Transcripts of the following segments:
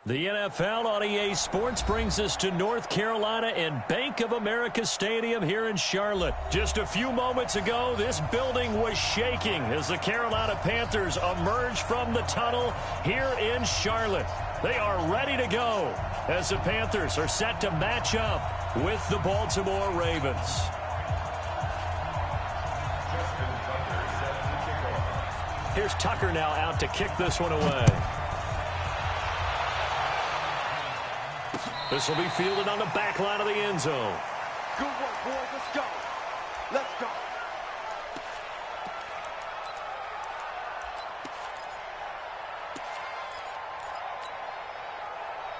The NFL on EA Sports brings us to North Carolina and Bank of America Stadium here in Charlotte. Just a few moments ago, this building was shaking as the Carolina Panthers emerge from the tunnel here in Charlotte. They are ready to go as the Panthers are set to match up with the Baltimore Ravens. Here's Tucker now out to kick this one away. This will be fielded on the back line of the end zone. Good work, boys. Let's go. Let's go.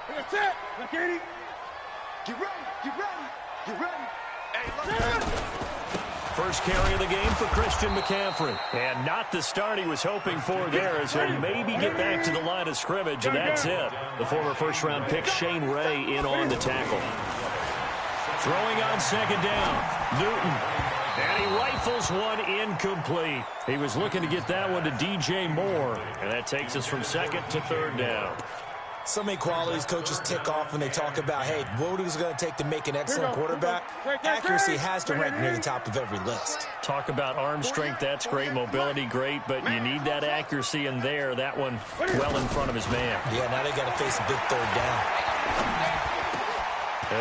That's it. Makendrix. Get ready. Get ready. Get ready. Hey, let's go. First carry of the game for Christian McCaffrey. And not the start he was hoping for there, as he'll maybe get back to the line of scrimmage, and that's it. The former first-round pick Shane Ray in on the tackle. Throwing on second down, Newton. And he rifles one incomplete. He was looking to get that one to DJ Moore. And that takes us from second to third down. So many qualities coaches tick off when they talk about, hey, what is it going to take to make an excellent quarterback? Accuracy has to rank near the top of every list. Talk about arm strength, that's great. Mobility, great. But you need that accuracy in there. That one well in front of his man. Yeah, now they got to face a big third down.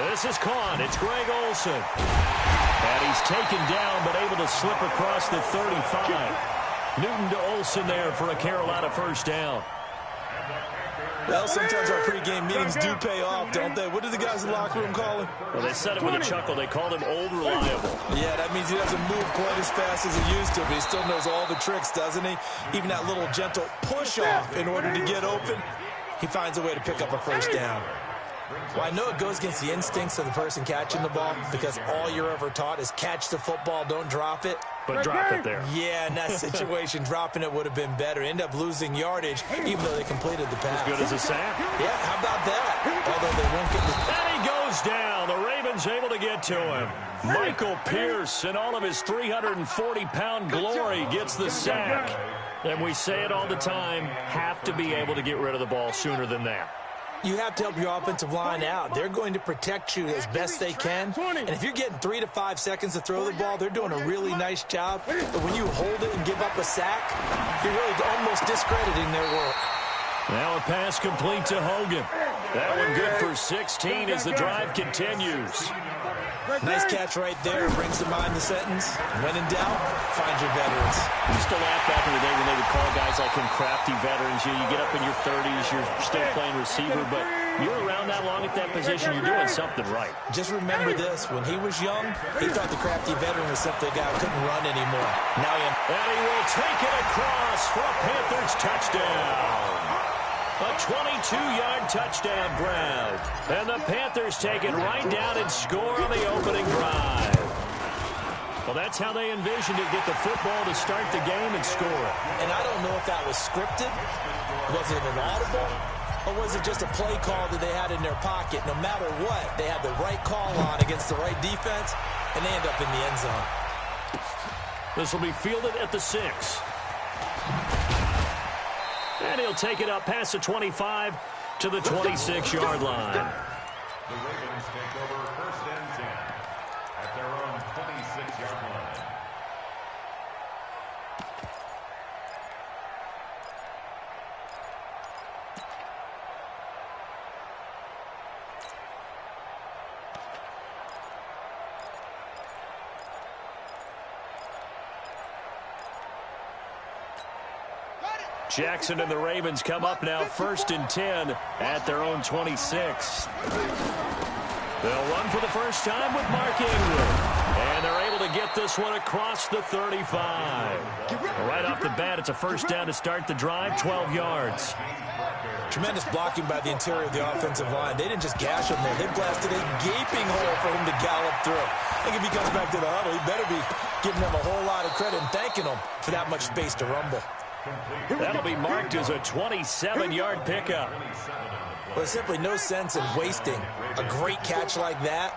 This is caught. It's Greg Olsen. And he's taken down, but able to slip across the 35. Newton to Olsen there for a Carolina first down. Well, sometimes our pregame meetings do pay off, don't they? What do the guys in the locker room call him? Well, they said it with a chuckle. They called him Old Reliable. Yeah, that means he doesn't move quite as fast as he used to, but he still knows all the tricks, doesn't he? Even that little gentle push-off in order to get open, he finds a way to pick up a first down. Well, I know it goes against the instincts of the person catching the ball because all you're ever taught is catch the football, don't drop it. But drop it there. Yeah, in that situation, dropping it would have been better. End up losing yardage, even though they completed the pass. As good as a sack. Yeah, how about that? Although they won't get the... And he goes down. The Ravens able to get to him. Michael Pierce, in all of his 340-pound glory, gets the sack. And we say it all the time, have to be able to get rid of the ball sooner than that. You have to help your offensive line out. They're going to protect you as best they can. And if you're getting 3 to 5 seconds to throw the ball, they're doing a really nice job. But when you hold it and give up a sack, you're really almost discrediting their work. Now a pass complete to Hogan. That one good for 16 as the drive continues. Nice catch right there. Brings to mind the sentence, when in doubt, find your veterans. We used to laugh back in the day when they would call guys like him crafty veterans. You get up in your 30s, you're still playing receiver, but you're around that long at that position, you're doing something right. Just remember this. When he was young, he thought the crafty veteran was simply a guy who couldn't run anymore. Now he... And he will take it across for a Panthers touchdown. A 22-yard touchdown grab. And the Panthers take it right down and score on the opening drive. Well, that's how they envisioned it. Get the football to start the game and score it. And I don't know if that was scripted. Was it an audible? Or was it just a play call that they had in their pocket? No matter what, they had the right call on against the right defense, and they end up in the end zone. This will be fielded at the 6. And he'll take it up past the 25 to the 26-yard line. The Ravens take over first and 10 at their own 26-yard line. Jackson and the Ravens come up now first and 10 at their own 26. They'll run for the first time with Makendrix. And they're able to get this one across the 35. Right off the bat, it's a first down to start the drive, 12 yards. Tremendous blocking by the interior of the offensive line. They didn't just gash him there. They blasted a gaping hole for him to gallop through. I think if he comes back to the huddle, he better be giving them a whole lot of credit and thanking them for that much space to rumble. That'll be marked as a 27-yard pickup. Well, there's simply no sense in wasting a great catch like that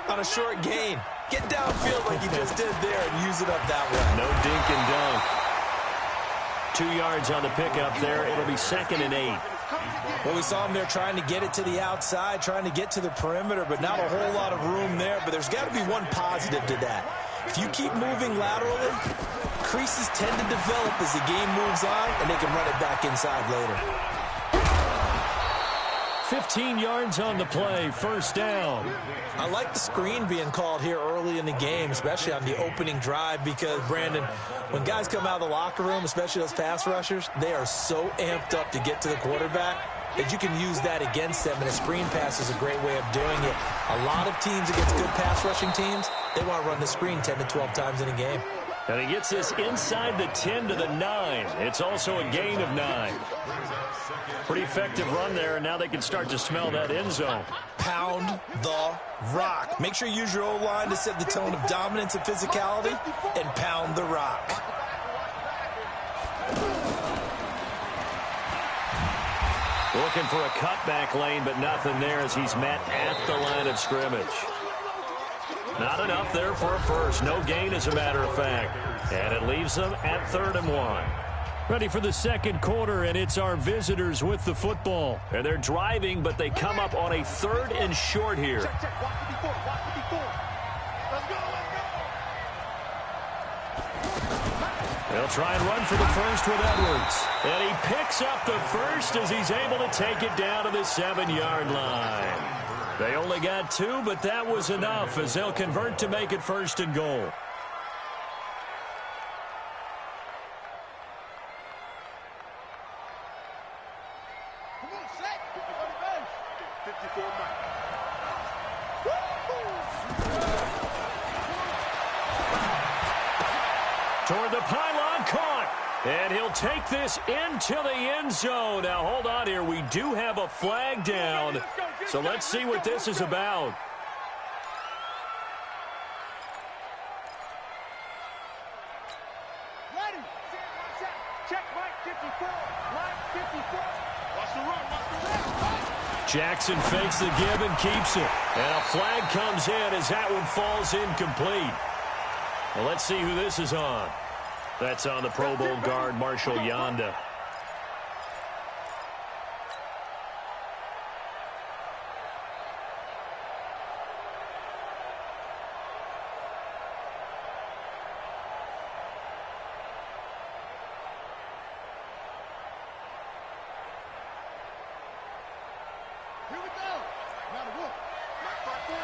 on a short gain. Get downfield like you just did there and use it up that way. No dink and dunk. 2 yards on the pickup there. It'll be second and 8. Well, we saw him there trying to get it to the outside, trying to get to the perimeter, but not a whole lot of room there. But there's got to be one positive to that. If you keep moving laterally, creases tend to develop as the game moves on, and they can run it back inside later. 15 yards on the play, first down. I like the screen being called here early in the game, especially on the opening drive, because, Brandon, when guys come out of the locker room, especially those pass rushers, they are so amped up to get to the quarterback that you can use that against them, and a screen pass is a great way of doing it. A lot of teams against good pass rushing teams, they want to run the screen 10 to 12 times in a game. And he gets this inside the 10 to the 9. It's also a gain of 9. Pretty effective run there, and now they can start to smell that end zone. Pound the rock. Make sure you use your O-line to set the tone of dominance and physicality, and pound the rock. Looking for a cutback lane, but nothing there as he's met at the line of scrimmage. Not enough there for a first. No gain, as a matter of fact. And it leaves them at 3rd and 1. Ready for the second quarter, and it's our visitors with the football. And they're driving, but they come up on a 3rd and short here. Check, check. Watch the before. Watch the before. Let's go, They'll try and run for the first with Edwards. And he picks up the first as he's able to take it down to the 7-yard line. They only got 2, but that was enough as they'll convert to make it 1st and goal. Come on, set. 54 Mike. Toward the pylon, caught. And he'll take this into the end zone. Now, hold on here. We do have a flag down. So let's see what this is about. Ready. Check Mike 54. Mike 54. Watch the run. Watch the run. Jackson fakes the give and keeps it. And a flag comes in as that one falls incomplete. Well, let's see who this is on. That's on the Pro Bowl guard, Marshall Yanda. Here we go. Now the wolf. Mike 54.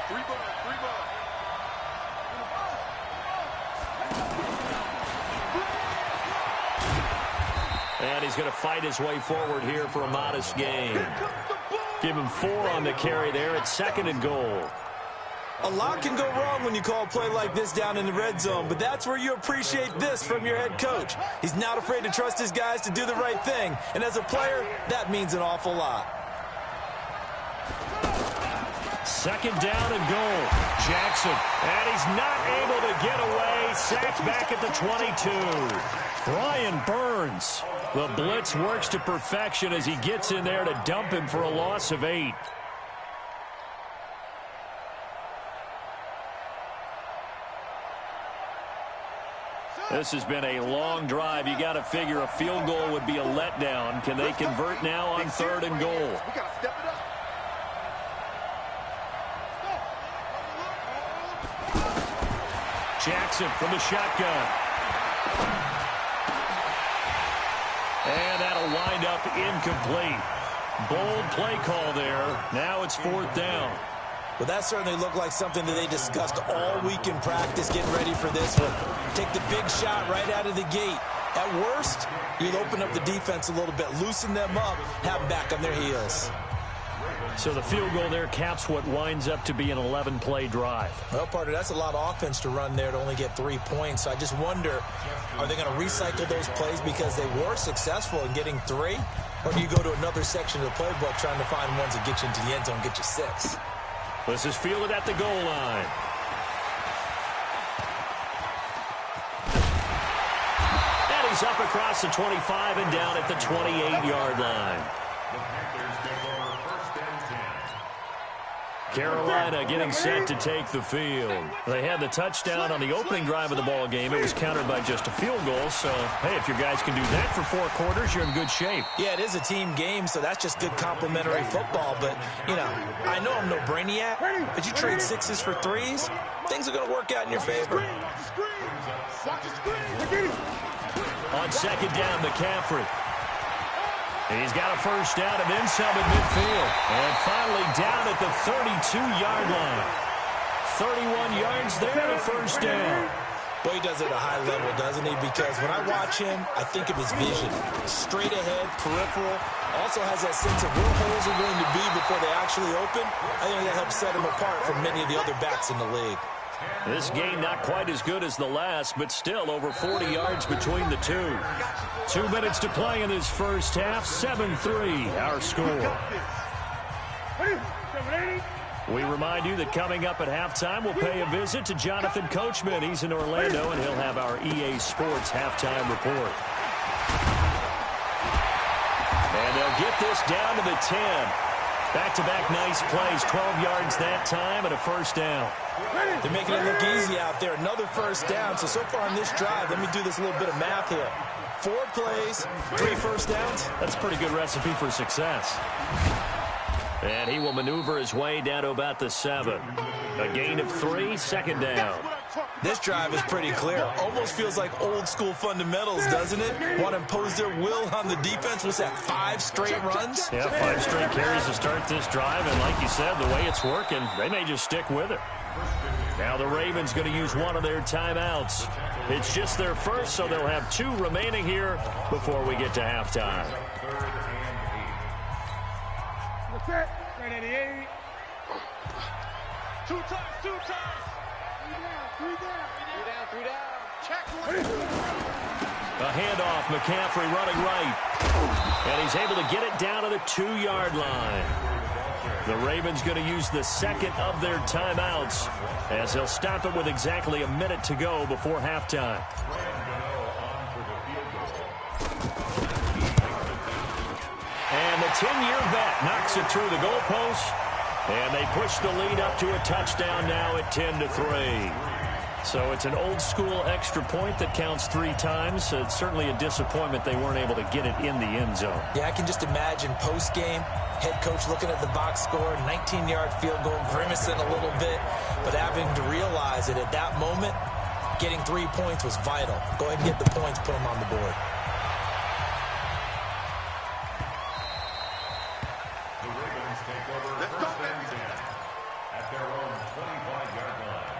3 ball. 3 ball. And he's going to fight his way forward here for a modest gain. Give him 4 on the carry there. It's 2nd and goal. A lot can go wrong when you call a play like this down in the red zone, but that's where you appreciate this from your head coach. He's not afraid to trust his guys to do the right thing, and as a player, that means an awful lot. 2nd down and goal. Jackson, and he's not able to get away. Sacked back at the 22. Brian Burns. The blitz works to perfection as he gets in there to dump him for a loss of 8. This has been a long drive. You got to figure a field goal would be a letdown. Can they convert now on 3rd and goal? We got to step it up. Jackson from the shotgun. And that'll wind up incomplete. Bold play call there. Now it's 4th down. Well, that certainly looked like something that they discussed all week in practice, getting ready for this one. Take the big shot right out of the gate. At worst, you'll open up the defense a little bit, loosen them up, have them back on their heels. So the field goal there caps what winds up to be an 11-play drive. Well, partner, that's a lot of offense to run there to only get 3 points. So I just wonder, are they going to recycle those plays because they were successful in getting 3? Or do you go to another section of the playbook trying to find ones that get you into the end zone, get you 6? This is fielded at the goal line. And he's up across the 25 and down at the 28-yard line. Carolina getting set to take the field. They had the touchdown on the opening drive of the ball game. It was countered by just a field goal. So, hey, if your guys can do that for 4 quarters, you're in good shape. Yeah, it is a team game, so that's just good complimentary football. But, you know, I know I'm no brainiac, but you trade 6s for 3s, things are going to work out in your favor. On second down, McCaffrey. He's got a first down and then some at midfield. And finally down at the 32-yard line. 31 yards there, a first down. Well, he does it at a high level, doesn't he? Because when I watch him, I think of his vision. Straight ahead, peripheral. Also has that sense of where holes are going to be before they actually open. I think that helps set him apart from many of the other backs in the league. This game not quite as good as the last, but still over 40 yards between the two. 2 minutes to play in this first half. 7-3, our score. We remind you that coming up at halftime, we'll pay a visit to Jonathan Coachman. He's in Orlando, and he'll have our EA Sports halftime report. And they'll get this down to the 10. Back-to-back nice plays, 12 yards that time and a first down. They're making it look easy out there. Another first down. So far on this drive, let me do this little bit of math here. 4 plays, 3 first downs. That's a pretty good recipe for success. And he will maneuver his way down to about the 7. A gain of 3, second down. This drive is pretty clear. Almost feels like old school fundamentals, doesn't it? Want to impose their will on the defense. What's that, 5 straight runs? Yeah, 5 straight carries to start this drive. And like you said, the way it's working, they may just stick with it. Now the Ravens going to use one of their timeouts. It's just their first, so they'll have 2 remaining here before we get to halftime. That's it. Right at the 80. 2 times, 2 times. 3 down. 3 down. Check. A handoff, McCaffrey running right. And he's able to get it down to the 2-yard line. The Ravens going to use the second of their timeouts as they'll stop it with exactly a minute to go before halftime. And the 10-year vet knocks it through the goalpost. And they push the lead up to a touchdown now at 10-3. So it's an old-school extra point that counts 3 times. So it's certainly a disappointment they weren't able to get it in the end zone. Yeah, I can just imagine post-game, head coach looking at the box score, 19-yard field goal, grimacing a little bit, but having to realize that at that moment, getting 3 points was vital. Go ahead and get the points, put them on the board. The Ravens take over first and 10 at their own 25-yard line.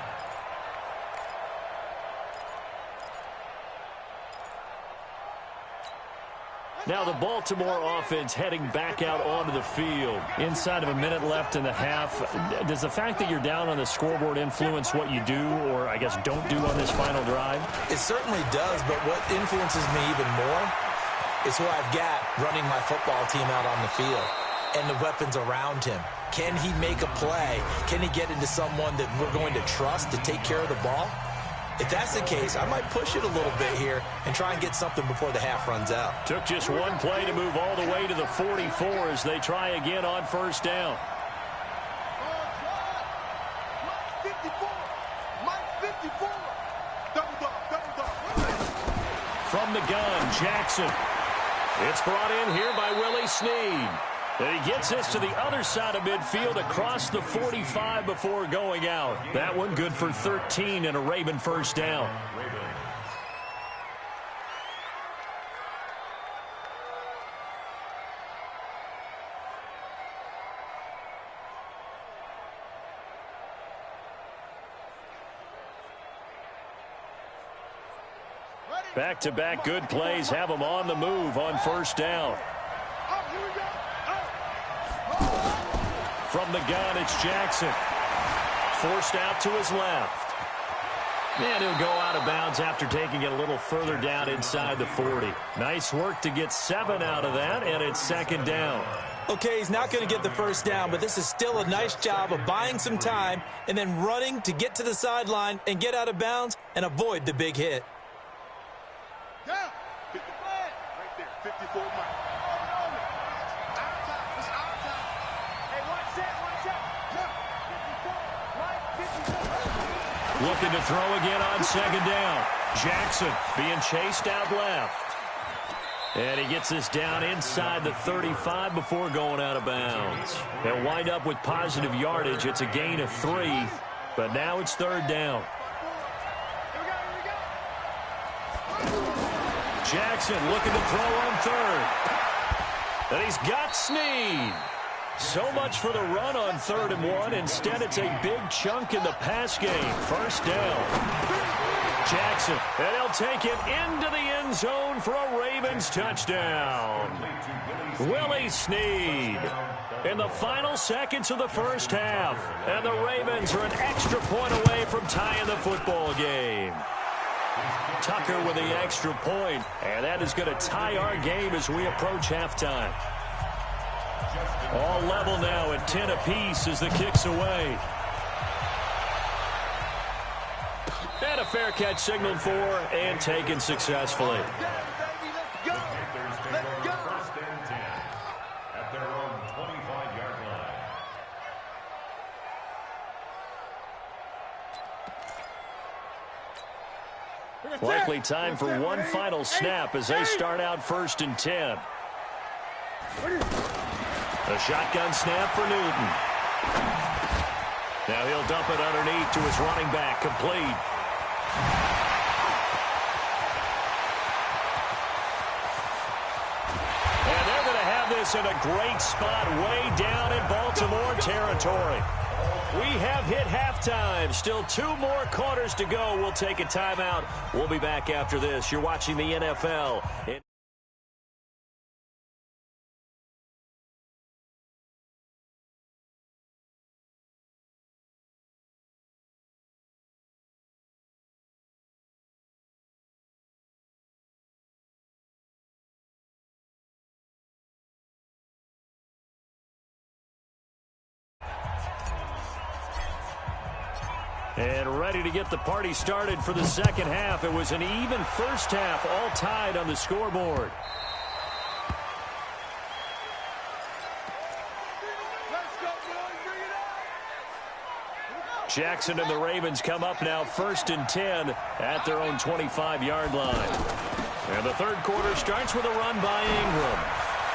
Now the Baltimore offense heading back out onto the field. Inside of a minute left in the half. Does the fact that you're down on the scoreboard influence what you do, or I guess don't do on this final drive? It certainly does, but what influences me even more is who I've got running my football team out on the field and the weapons around him. Can he make a play? Can he get into someone that we're going to trust to take care of the ball? If that's the case, I might push it a little bit here and try and get something before the half runs out. Took just 1 play to move all the way to the 44 as they try again on first down. 54. Mike 54. Double dog. From the gun, Jackson. It's brought in here by Willie Snead. And he gets this to the other side of midfield across the 45 before going out. That one good for 13 and a Raven first down. Back-to-back good plays have them on the move on first down. From the gun, it's Jackson. Forced out to his left. And he'll go out of bounds after taking it a little further down inside the 40. Nice work to get 7 out of that, and it's second down. Okay, he's not going to get the first down, but this is still a nice job of buying some time and then running to get to the sideline and get out of bounds and avoid the big hit. Down. 55. Right there. 54 Mike. Looking to throw again on second down. Jackson being chased out left. And he gets this down inside the 35 before going out of bounds. They'll wind up with positive yardage. It's a gain of 3, but now it's third down. Jackson looking to throw on third. And he's got Snead. So much for the run on 3rd and 1. Instead, it's a big chunk in the pass game. First down. Jackson, and he'll take it into the end zone for a Ravens touchdown. Willie Snead in the final seconds of the first half. And the Ravens are an extra point away from tying the football game. Tucker with the extra point, and that is going to tie our game as we approach halftime. All level now at 10 apiece as the kick's away. And a fair catch signaled for and taken successfully. First and 10 at their own 25-yard line. Likely time for one final snap as they start out 1st and 10. A shotgun snap for Newton. Now he'll dump it underneath to his running back, complete. And they're going to have this in a great spot way down in Baltimore territory. We have hit halftime. Still 2 more quarters to go. We'll take a timeout. We'll be back after this. You're watching the NFL. And ready to get the party started for the second half. It was an even first half, all tied on the scoreboard. Jackson and the Ravens come up now 1st and 10 at their own 25-yard line. And the third quarter starts with a run by Ingram.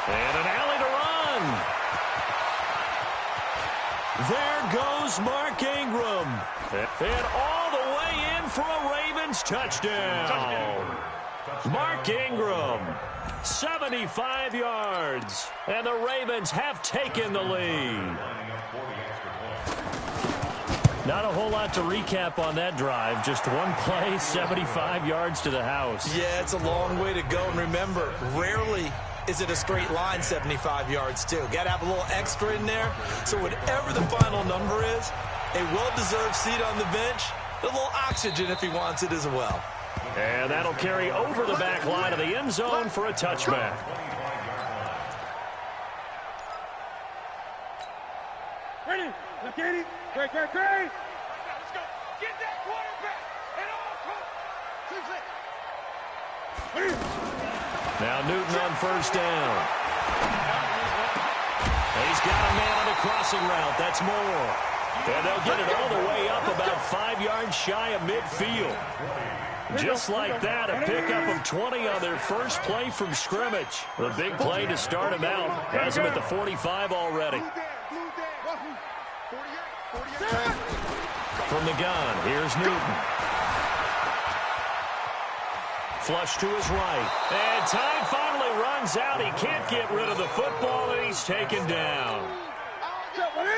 And an alley to run. There goes Mark Ingram. And all the way in for a Ravens touchdown. Mark Ingram, 75 yards. And the Ravens have taken the lead. Not a whole lot to recap on that drive. Just one play, 75 yards to the house. Yeah, it's a long way to go. And remember, rarely is it a straight line 75 yards, too. Got to have a little extra in there. So whatever the final number is, a well-deserved seat on the bench, a little oxygen if he wants it as well. And that'll carry over the back line of the end zone for a touchback. Ready? Look at it. Great. Let's go. Get that quarterback. And all Now Newton on first down. He's got a man on the crossing route. That's Moore. And they'll get it all the way up about 5 yards shy of midfield. Just like that, a pickup of 20 on their first play from scrimmage. The big play to start him out. Has him at the 45 already. From the gun, here's Newton. Flush to his right. And time finally runs out. He can't get rid of the football, and he's taken down.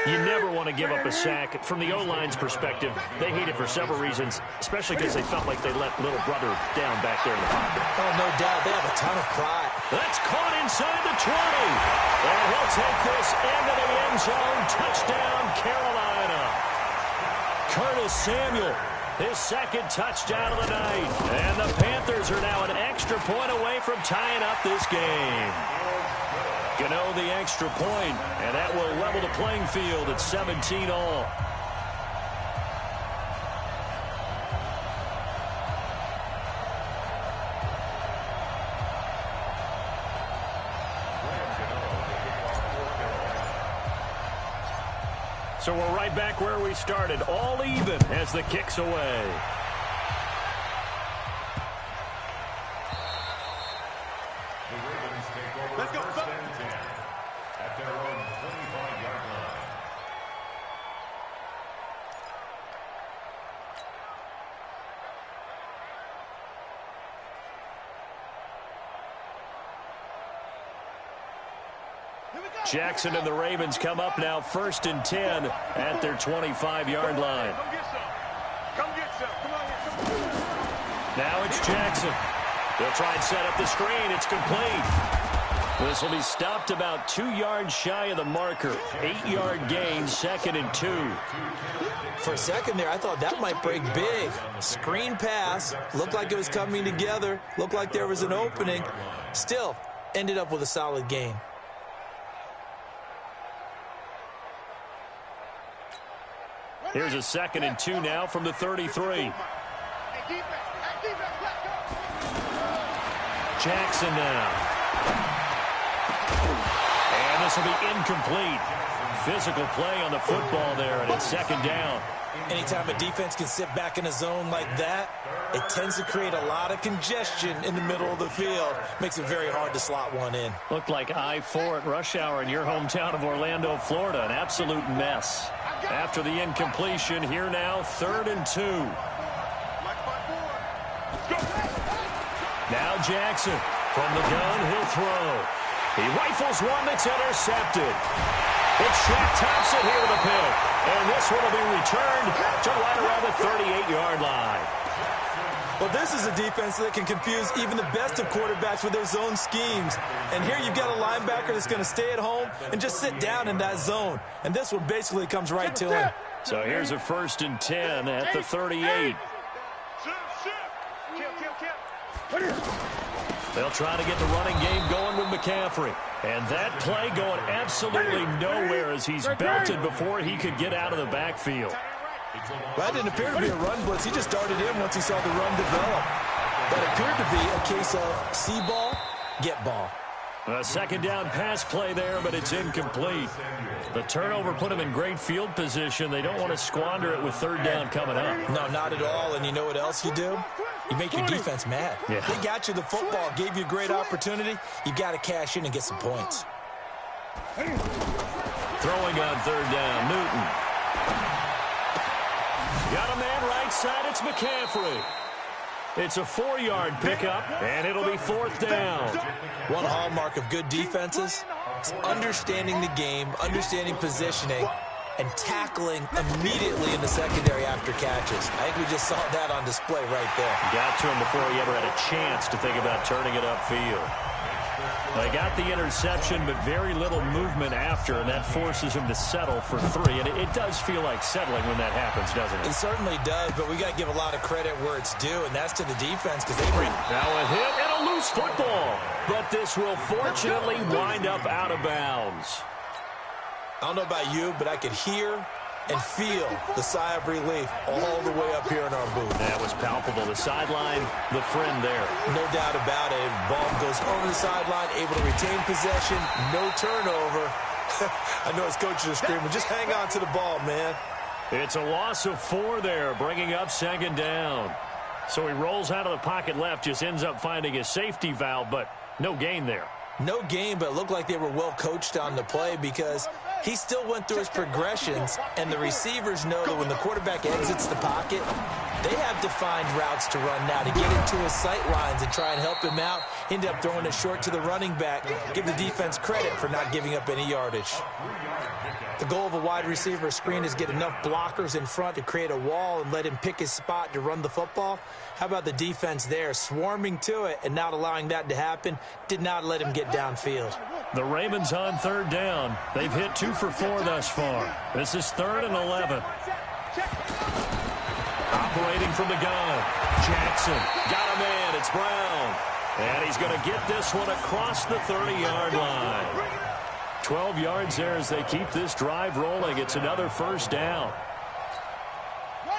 You never want to give up a sack. From the O-line's perspective, they hate it for several reasons, especially because they felt like they let little brother down back there in the pocket. Oh, no doubt. They have a ton of pride. That's caught inside the 20. And he'll take this into the end zone. Touchdown, Carolina. Curtis Samuel, his second touchdown of the night. And the Panthers are now an extra point away from tying up this game. Gano the extra point, and that will level the playing field at 17 all. So we're right back where we started, all even as the kick's away. The Ravens take over first and 10 at their own 25-yard line. Jackson and the Ravens come up now first and 10 at their 25-yard line. Come get some. Come on here. Now it's Jackson. They'll try and set up the screen. It's complete. This will be stopped about 2 yards shy of the marker. 8-yard gain, 2nd and 2. For a second there, I thought that might break big. Screen pass. Looked like it was coming together. Looked like there was an opening. Still, ended up with a solid gain. Here's a 2nd and 2 now from the 33. Jackson now. And this will be incomplete. Physical play on the football there, and it's 2nd down. Anytime a defense can sit back in a zone like that, it tends to create a lot of congestion in the middle of the field. Makes it very hard to slot one in. Looked like I-4 at rush hour in your hometown of Orlando, Florida. An absolute mess. After the incompletion, here now, 3rd and 2. Now Jackson. From the gun, he'll throw. He rifles one that's intercepted. It's Shaq Thompson here with a pick. And this one will be returned to right around the 38-yard line. Well, this is a defense that can confuse even the best of quarterbacks with their zone schemes. And here you've got a linebacker that's going to stay at home and just sit down in that zone. And this one basically comes right to him. So here's a 1st and 10 at the 38. They'll try to get the running game going with McCaffrey. And that play going absolutely nowhere as he's belted before he could get out of the backfield. That didn't appear to be a run blitz. He just darted in once he saw the run develop. That appeared to be a case of see ball, get ball. A 2nd down pass play there, but it's incomplete. The turnover put him in great field position. They don't want to squander it with 3rd down coming up. No, not at all. And you know what else you do? You make your defense mad. Yeah. They got you the football, gave you a great opportunity. You got to cash in and get some points. Throwing on 3rd down, Newton. Got a man right side, it's McCaffrey. It's a 4-yard pickup, and it'll be 4th down. One hallmark of good defenses is understanding the game, understanding positioning, and tackling immediately in the secondary after catches. I think we just saw that on display right there. Got to him before he ever had a chance to think about turning it upfield. They got the interception, but very little movement after, and that forces him to settle for 3. And it does feel like settling when that happens, doesn't it? It certainly does, but we got to give a lot of credit where it's due, and that's to the defense because they bring. Now a hit and a loose football, but this will fortunately wind up out of bounds. I don't know about you, but I could hear and feel the sigh of relief all the way up here in our booth. That was palpable. The sideline, the friend there. No doubt about it. Ball goes over the sideline, able to retain possession, no turnover. I know his coaches are screaming, just hang on to the ball, man. It's a loss of 4 there, bringing up 2nd down. So he rolls out of the pocket left, just ends up finding a safety valve, but no gain there. No gain, but it looked like they were well coached on the play because he still went through his progressions, and the receivers know that when the quarterback exits the pocket, they have defined routes to run now to get into his sight lines and try and help him out. End up throwing it short to the running back. Give the defense credit for not giving up any yardage. The goal of a wide receiver screen is get enough blockers in front to create a wall and let him pick his spot to run the football. How about the defense there, swarming to it and not allowing that to happen? Did not let him get downfield. The Ravens on 3rd down. They've hit 2 for 4 thus far. This is 3rd and 11. Operating from the gun. Jackson got a man. It's Brown. And he's going to get this one across the 30-yard line. 12 yards there as they keep this drive rolling. It's another 1st down.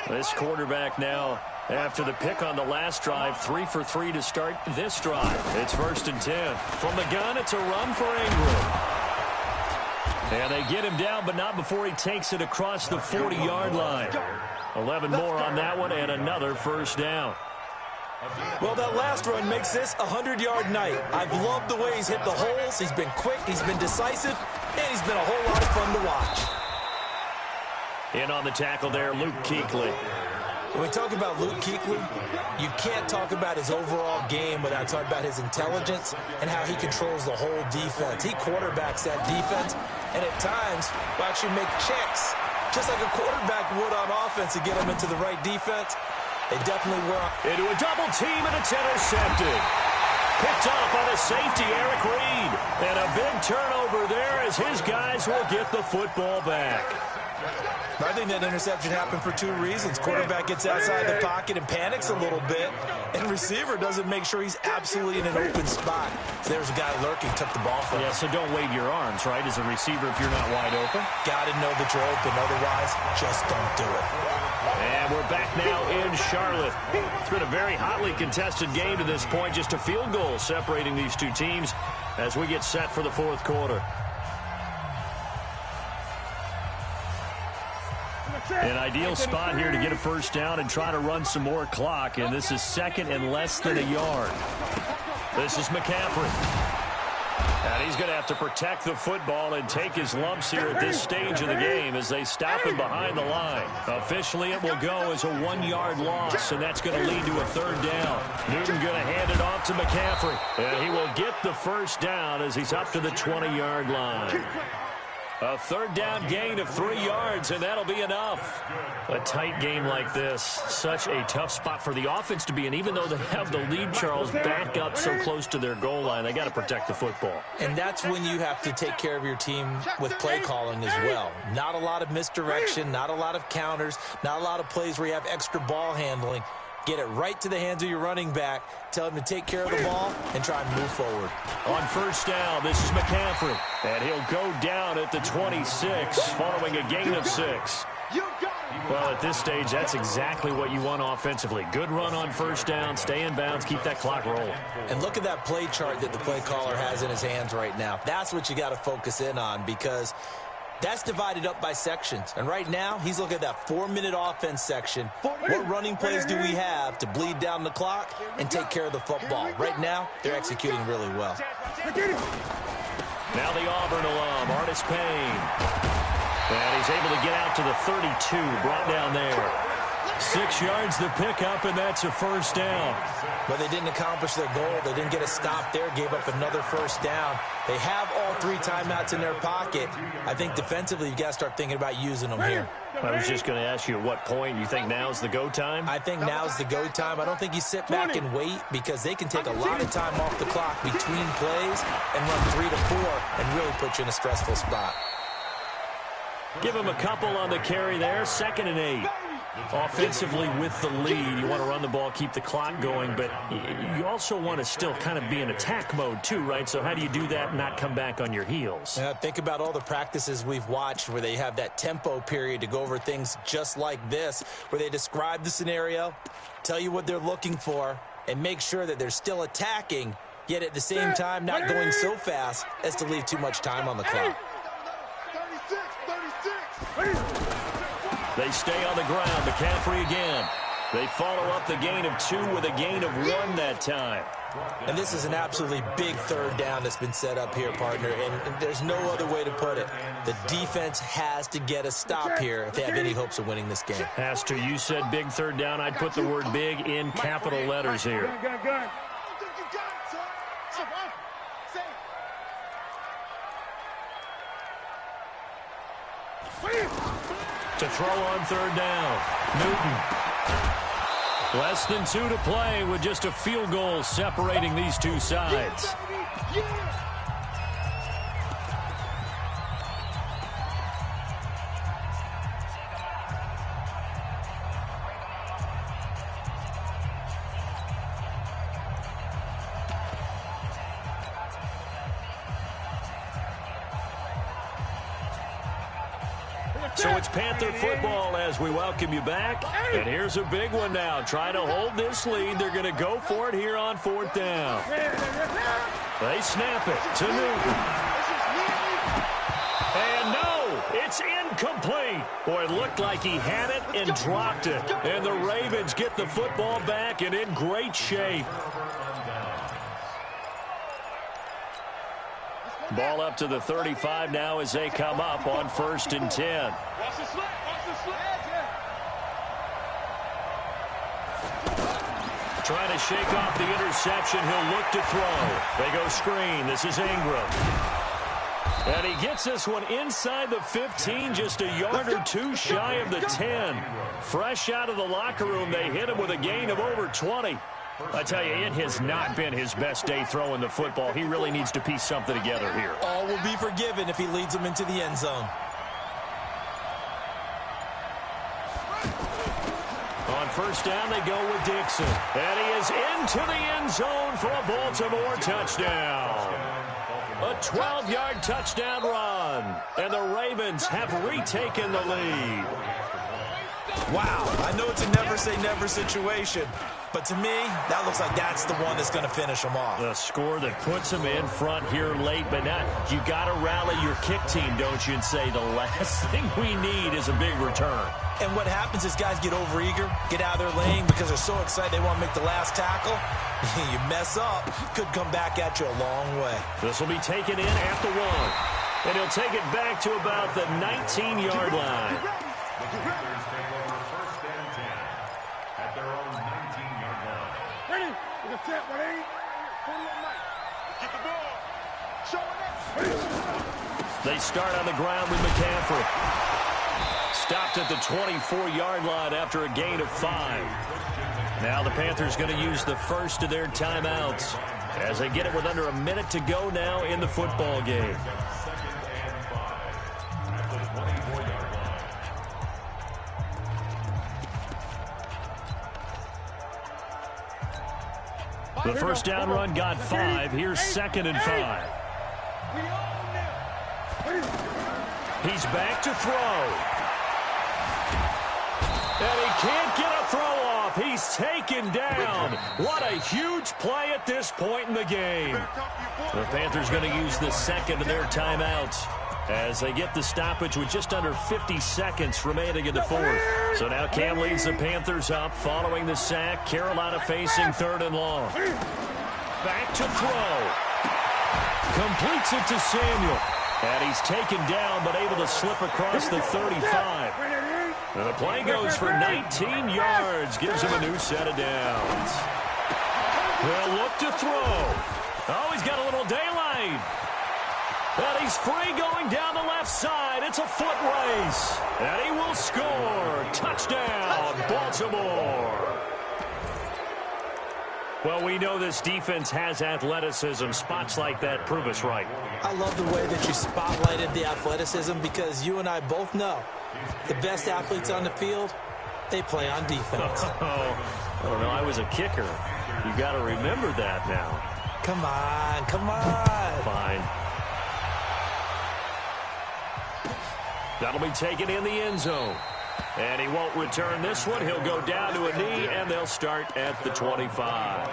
This quarterback now, after the pick on the last drive, 3 for 3 to start this drive. It's 1st and 10. From the gun, it's a run for Ingram. And they get him down, but not before he takes it across the 40-yard line. 11 more on that one and another first down. Well, that last run makes this a 100-yard night. I've loved the way he's hit the holes. He's been quick, he's been decisive, and he's been a whole lot of fun to watch. In on the tackle there, Luke Kuechly. When we talk about Luke Kuechly, you can't talk about his overall game without talking about his intelligence and how he controls the whole defense. He quarterbacks that defense, and at times will actually make checks, just like a quarterback would on offense to get them into the right defense. They definitely were. Into a double team, and it's intercepted. Picked up by the safety, Eric Reed. And a big turnover there as his guys will get the football back. I think that interception happened for two reasons. Quarterback gets outside the pocket and panics a little bit, and receiver doesn't make sure he's absolutely in an open spot. So there's a guy lurking, took the ball from him. Yeah, so don't wave your arms, right, as a receiver if you're not wide open. Got to know that you're open. Otherwise, just don't do it. And we're back now in Charlotte. It's been a very hotly contested game to this point. Just a field goal separating these two teams as we get set for the fourth quarter. An ideal spot here to get a first down and try to run some more clock. And this is second and less than a yard. This is McCaffrey. And he's going to have to protect the football and take his lumps here at this stage of the game as they stop him behind the line. Officially, it will go as a 1-yard loss, and that's going to lead to a third down. Newton going to hand it off to McCaffrey. And he will get the first down as he's up to the 20-yard line. A third down gain of 3 yards, and that'll be enough. A tight game like this, such a tough spot for the offense to be in. Even though they have the lead, Charles, back up so close to their goal line, they got to protect the football. And that's when you have to take care of your team with play calling as well. Not a lot of misdirection, not a lot of counters, not a lot of plays where you have extra ball handling. Get it right to the hands of your running back. Tell him to take care of the ball and try and move forward. On first down, this is McCaffrey. And he'll go down at the 26 following a gain of 6. Well, at this stage, that's exactly what you want offensively. Good run on first down, stay in bounds, keep that clock rolling. And look at that play chart that the play caller has in his hands right now. That's what you got to focus in on because that's divided up by sections. And right now, he's looking at that 4-minute offense section. What running plays do we have to bleed down the clock and take care of the football? Right now, they're executing really well. Now the Auburn alum, Artis Payne. And he's able to get out to the 32, brought down there. 6 yards the pickup, and that's a first down. But they didn't accomplish their goal. They didn't get a stop there, gave up another first down. They have all 3 timeouts in their pocket. I think defensively, you've got to start thinking about using them here. I was just going to ask you at what point you think now's the go time? I think now's the go time. I don't think you sit back and wait because they can take a lot of time off the clock between plays and run 3 to 4 and really put you in a stressful spot. Give him a couple on the carry there, 2nd and 8. Offensively with the lead, you want to run the ball, keep the clock going, but you also want to still kind of be in attack mode too, right? So how do you do that and not come back on your heels? Think about all the practices we've watched where they have that tempo period to go over things just like this, where they describe the scenario, tell you what they're looking for, and make sure that they're still attacking, yet at the same time not going so fast as to leave too much time on the clock. 36. They stay on the ground. McCaffrey again. They follow up the gain of 2 with a gain of 1 that time. And this is an absolutely big third down that's been set up here, partner, and there's no other way to put it. The defense has to get a stop here if they have any hopes of winning this game. Has to. You said big third down. I'd put the word big in capital letters here. To throw on third down, Newton. Less than 2 to play with just a field goal separating these two sides. So it's Panther football as we welcome you back. And here's a big one now. Trying to hold this lead. They're going to go for it here on 4th down. They snap it to Newton. And It's incomplete. Boy, it looked like he had it and dropped it. And the Ravens get the football back and in great shape. Ball up to the 35 now as they come up on 1st and 10. Watch the slant. Watch the slant. Trying to shake off the interception. He'll look to throw. They go screen. This is Ingram. And he gets this one inside the 15, just a yard or two shy of the 10. Fresh out of the locker room, they hit him with a gain of over 20. I tell you, it has not been his best day throwing the football. He really needs to piece something together here. All will be forgiven if he leads them into the end zone. On 1st down, they go with Dixon. And he is into the end zone for a Baltimore touchdown. A 12-yard touchdown run. And the Ravens have retaken the lead. Wow, I know it's a never-say-never situation, but to me, that looks like that's the one that's going to finish them off. The score that puts them in front here late, but now you got to rally your kick team, don't you, and say the last thing we need is a big return. And what happens is guys get overeager, get out of their lane because they're so excited they want to make the last tackle. You mess up, could come back at you a long way. This will be taken in at the 1, and he'll take it back to about the 19-yard line. They start on the ground with McCaffrey. Stopped at the 24-yard line after a gain of 5. Now the Panthers going to use the first of their timeouts as they get it with under a minute to go now in the football game. The first down run got 5. Here's 2nd and 5. He's back to throw. And he can't get a throw off. He's taken down. What a huge play at this point in the game. The Panthers going to use the second of their timeouts as they get the stoppage with just under 50 seconds remaining in the 4th. So now Cam leads the Panthers up following the sack. Carolina facing 3rd and long. Back to throw. Completes it to Samuel. And he's taken down but able to slip across the 35. And the play goes for 19 yards. Gives him a new set of downs. They'll look to throw. Oh, he's got a little daylight. And he's free going down the left side. It's a foot race. And he will score. Touchdown, Baltimore. Well, we know this defense has athleticism. Spots like that prove us right. I love the way that you spotlighted the athleticism because you and I both know the best athletes on the field, they play on defense. I don't know. I was a kicker. You got to remember that now. Come on, come on. Fine. That'll be taken in the end zone. And he won't return this one. He'll go down to a knee, and they'll start at the 25.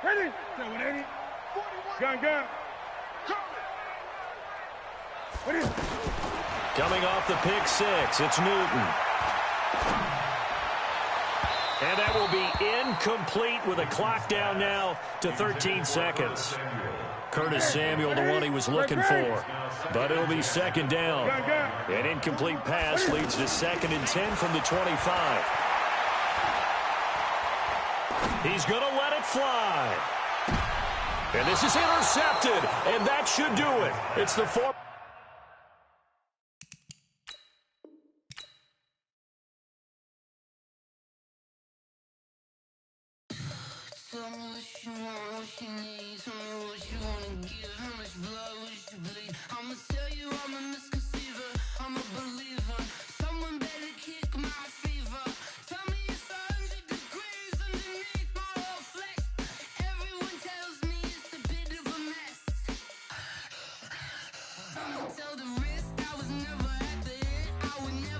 Ready? 780. Gun. Ready? Coming off the pick 6, it's Newton. And that will be incomplete with a clock down now to 13 seconds. Curtis Samuel, the one he was looking for. But it'll be 2nd down. An incomplete pass leads to 2nd and 10 from the 25. He's going to let it fly. And this is intercepted. And that should do it. It's the 4. Tell me what you want, what you need. Tell me what you wanna give. How much blood would you bleed? I'ma tell you I'm a misconceiver. I'm a believer. Someone better kick my fever. Tell me it's 100 degrees underneath my whole flesh. Everyone tells me it's a bit of a mess. I'ma tell the risk I was never at the end. I would never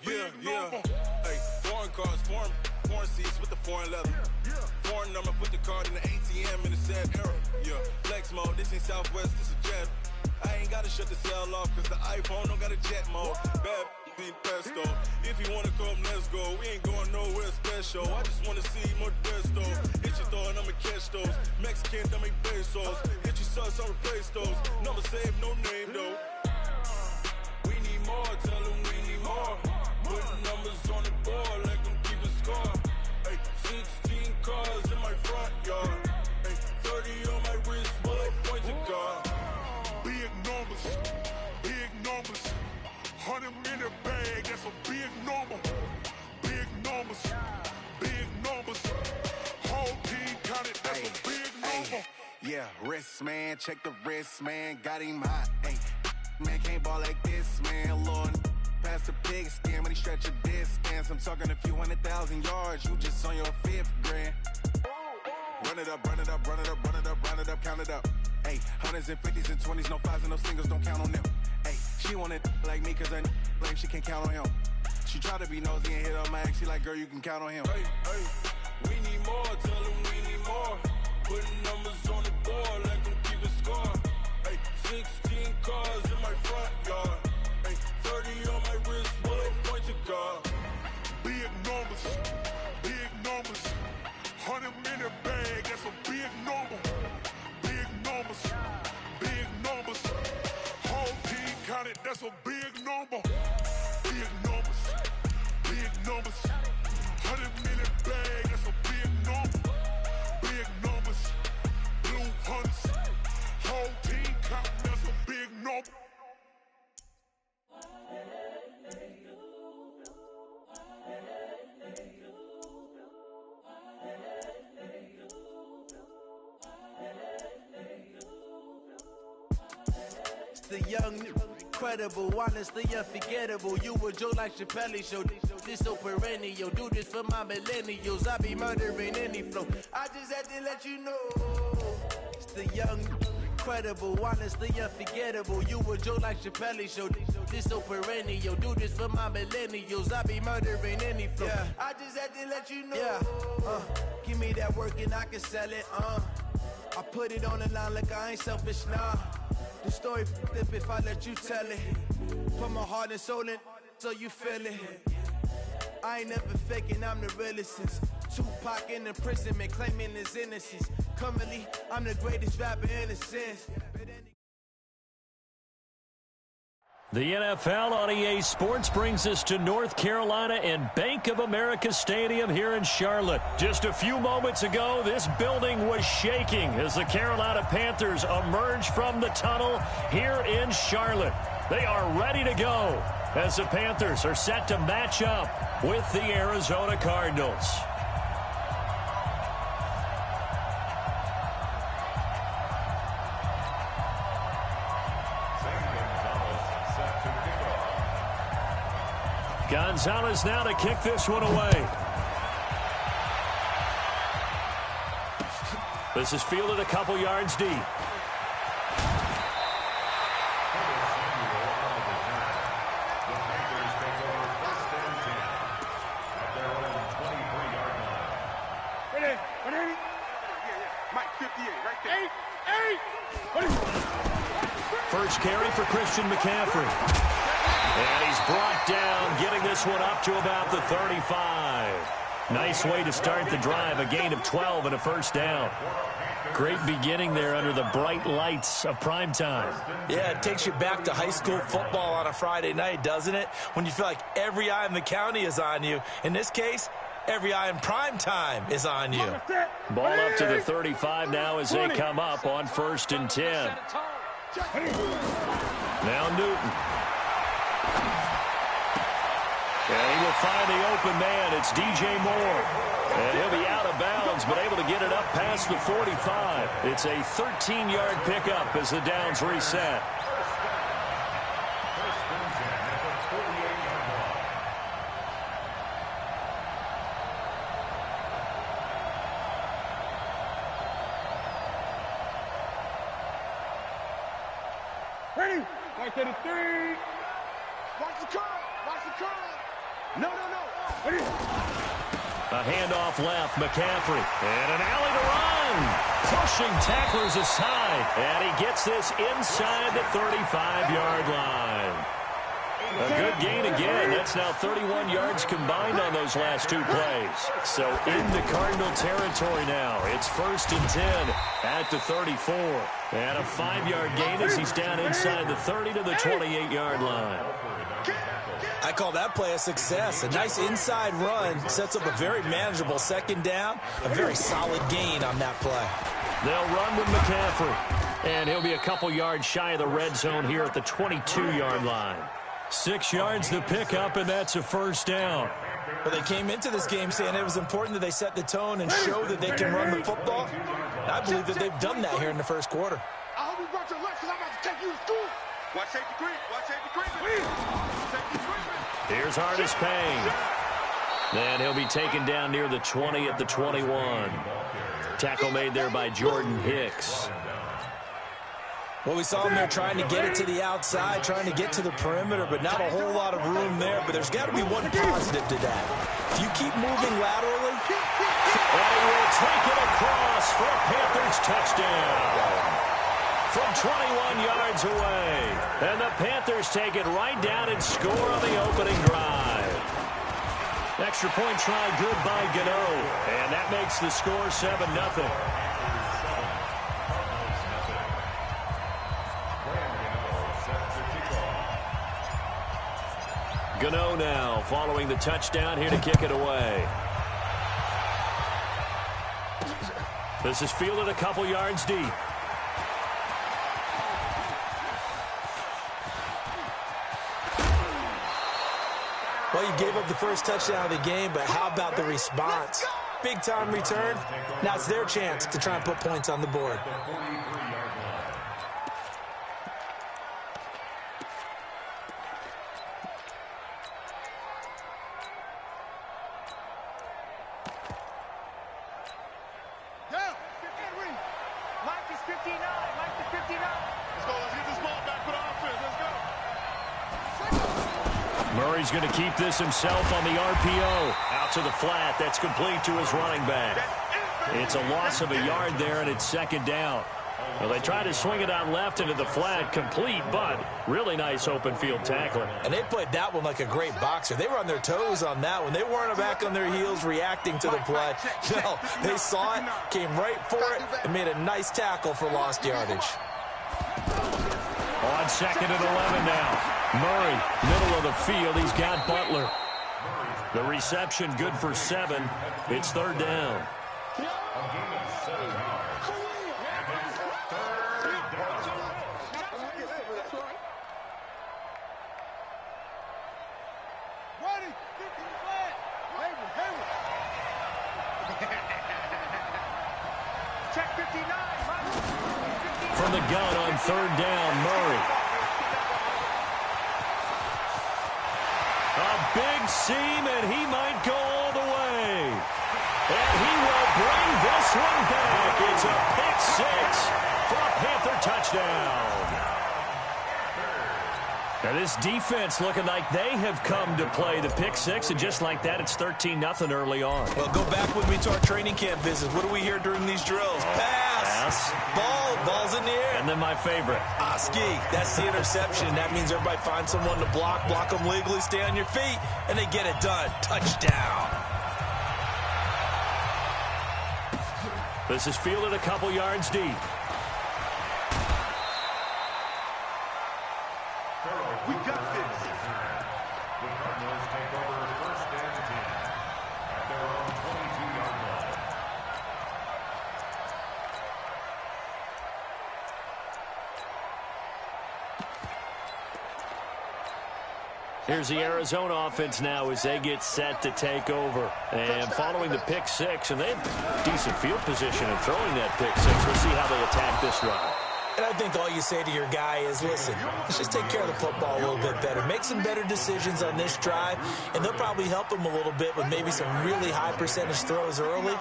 Hey, foreign cars, foreign seats with the foreign leather. Foreign number, put the card in the ATM in the sad era. Flex mode, this ain't Southwest, this is jet. I ain't gotta shut the cell off, cause the iPhone don't got a jet mode. Bad being pesto. If you wanna come, let's go. We ain't going nowhere special. I just wanna see more Modesto. Hit your throw and I'ma catch those. Mexican, dame pesos. Hit your sauce, I'll replace those. Number save, no name though. We need more, tell them we need more. Putting numbers on the board, let them keep a score. Hey, 16 cars in my front yard. Hey, 30 on my wrist, while I point to God. Big numbers, big numbers. 100 in the bag, that's a big number. Big numbers, big numbers. Whole team counted, that's a big number. Yeah, wrist man, check the wrist man, got him hot. Hey, man can't ball like this, man. Lord, past the pig skin, but he stretch a distance. I'm talking a few 100,000 yards, you just on your 5th grand. Run it up, run it up, run it up, run it up, run it up, count it up. Hey, 100s and 50s and 20s, no 5s and no singles, don't count on them. Hey, she want it like me, cause her like she can't count on him. She try to be nosy and hit on my ex, she like, girl, you can count on him. Hey, we need more, tell them we need more. Putting numbers on the board, let them keep a score. Hey, 16 cars in my front yard. Hey, 30 on my wrist, while I point to God. Big numbers, big numbers. 100 in the bag, that's a big number. Big numbers, big numbers. Whole team counted, that's a big number. Big numbers, big numbers. 100 in the bag, that's a big number. Big numbers, blue hunts. Whole team counting, that's a big number. The young, incredible, honestly unforgettable. You a joke like Chappelle show. This so perennial. Do this for my millennials. I be murdering any flow. I just had to let you know. It's the young, incredible, honestly unforgettable. You a joke like Chappelle show. This so perennial. Do this for my millennials. I be murdering any flow. Yeah. I just had to let you know. Yeah. Give me that work and I can sell it. I put it on the line like I ain't selfish, nah. The story flip if I let you tell it. Put my heart and soul in so you feel it. I ain't never faking, I'm the realest since Tupac in imprisonment, claiming his innocence. Currently, I'm the greatest rapper in a sense. The NFL on EA Sports brings us to North Carolina and Bank of America Stadium here in Charlotte. Just a few moments ago, this building was shaking as the Carolina Panthers emerged from the tunnel here in Charlotte. They are ready to go as the Panthers are set to match up with the Arizona Cardinals. Gonzalez now to kick this one away. This is fielded a couple yards deep. First carry for Christian McCaffrey. And he's brought down, getting this one up to about the 35. Nice way to start the drive, a gain of 12 and a first down. Great beginning there under the bright lights of primetime. Yeah, it takes you back to high school football on a Friday night, doesn't it? When you feel like every eye in the county is on you. In this case, every eye in primetime is on you. Ball up to the 35 now as they come up on 1st and 10. Now Newton. And he will find the open man. It's DJ Moore. And he'll be out of bounds, but able to get it up past the 45. It's a 13-yard pickup as the downs reset. Ready? Right to the 3. Watch the curl. Watch the curl. No. A handoff left, McCaffrey. And an alley to run. Pushing tacklers aside. And he gets this inside the 35-yard line. A good gain again. That's now 31 yards combined on those last two plays. So into Cardinal territory now. It's 1st and 10 at the 34. And a 5-yard gain as he's down inside the 30 to the 28-yard line. I call that play a success. A nice inside run sets up a very manageable second down. A very solid gain on that play. They'll run with McCaffrey. And he'll be a couple yards shy of the red zone here at the 22-yard line. 6 yards to pick up, and that's a 1st down. Well, they came into this game saying it was important that they set the tone and show that they can run the football. And I believe that they've done that here in the first quarter. I hope you brought your lunch because I'm about to take you to school. Watch safety green. Watch safety green. Here's Hardest Payne. And he'll be taken down near the 20 at the 21. Tackle made there by Jordan Hicks. Well, we saw him there trying to get it to the outside, trying to get to the perimeter, but not a whole lot of room there. But there's got to be one positive to that. If you keep moving laterally, and he will take it across for a Panthers touchdown. From 21 yards away. And the Panthers take it right down and score on the opening drive. Extra point try good by Gano. And that makes the score 7-0. Gano now following the touchdown here to kick it away. This is fielded a couple yards deep. Well, you gave up the first touchdown of the game, but how about the response? Big-time return. Now it's their chance to try and put points on the board. Murray's going to keep this himself on the RPO. Out to the flat. That's complete to his running back. It's a loss of a yard there, and it's 2nd down. Well, they try to swing it out left into the flat. Complete, but really nice open field tackling. And they played that one like a great boxer. They were on their toes on that one. They weren't back on their heels reacting to the play. No, they saw it, came right for it, and made a nice tackle for lost yardage. On 2nd and 11 now. Murray, middle of the field. He's got Butler. The reception good for 7. It's 3rd down. From the gun on 3rd down, Murray. A big seam, and he might go all the way. And he will bring this one back. It's a pick 6 for a Panther touchdown. Now this defense looking like they have come to play the pick 6, and just like that, it's 13-0 early on. Well, go back with me to our training camp visits. What do we hear during these drills? Pass. Ball's in the air. And then my favorite. Oski, that's the interception. That means everybody finds someone to block them legally, stay on your feet, and they get it done. Touchdown. This is fielded a couple yards deep. We got this. The Cardinals take over 1st and 10 at their own 22-yard line. Here's the Arizona offense now as they get set to take over. And following the pick 6, and they have decent field position in throwing that pick 6. We'll see how they attack this drive. And I think all you say to your guy is, listen, let's just take care of the football a little bit better. Make some better decisions on this drive, and they'll probably help him a little bit with maybe some really high percentage throws early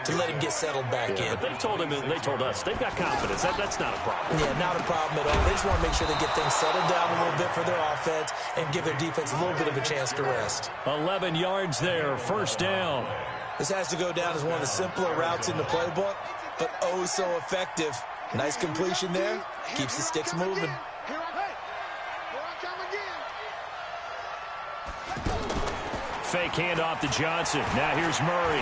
to let him get settled back in. But they told him, and they told us, they've got confidence. That's not a problem. Yeah, not a problem at all. They just want to make sure they get things settled down a little bit for their offense and give their defense a little bit of a chance to rest. 11 yards there, first down. This has to go down as one of the simpler routes in the playbook, but oh so effective. Nice completion there. Keeps the sticks moving. Fake handoff to Johnson. Now here's Murray.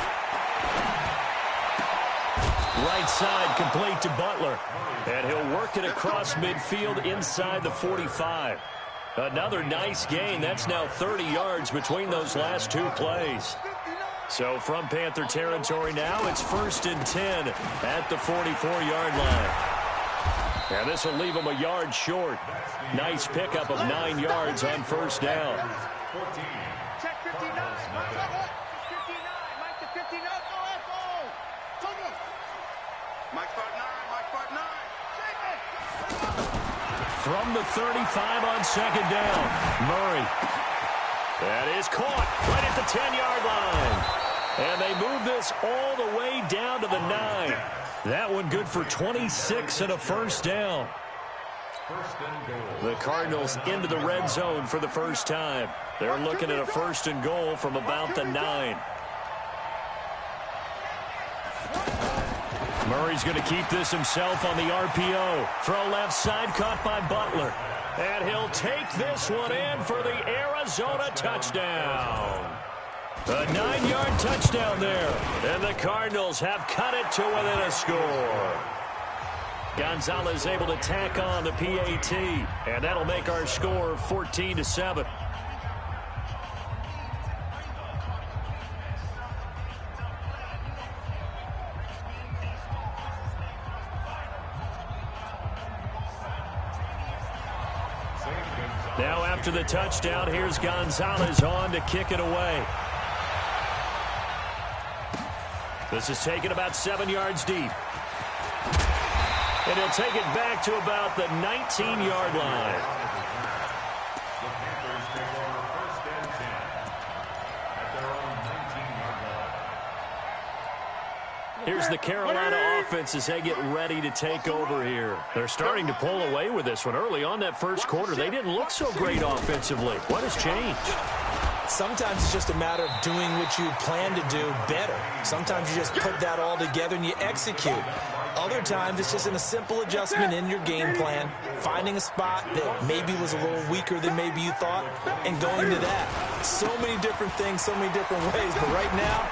Right side complete to Butler. And he'll work it across midfield inside the 45. Another nice gain. That's now 30 yards between those last two plays. So from Panther territory now, it's 1st and 10 at the 44-yard line. And this will leave them a yard short. Nice pickup of 9 yards on first down. Check 59. Mike to 59. Mike part 9. Mike part 9. From the 35 on second down, Murray. That is caught right at the 10-yard line. And they move this all the way down to the 9. That one good for 26 and a first down. The Cardinals into the red zone for the first time. They're looking at a 1st and goal from about the 9. Murray's going to keep this himself on the RPO. Throw left side caught by Butler. And he'll take this one in for the Arizona touchdown. A 9-yard touchdown there. And the Cardinals have cut it to within a score. Gonzalez able to tack on the PAT. And that'll make our score 14-7. Now after the touchdown, here's Gonzalez on to kick it away. This is taken about 7 yards deep. And he'll take it back to about the 19-yard line. The Panthers take over 1st and 10 at their own 19-yard line. Here's the Carolina offense as they get ready to take over here. They're starting to pull away with this one. Early on that first quarter, they didn't look so great offensively. What has changed? Sometimes it's just a matter of doing what you plan to do better. Sometimes you just put that all together and you execute. Other times it's just in a simple adjustment in your game plan, finding a spot that maybe was a little weaker than maybe you thought, and going to that. So many different things, so many different ways, but right now,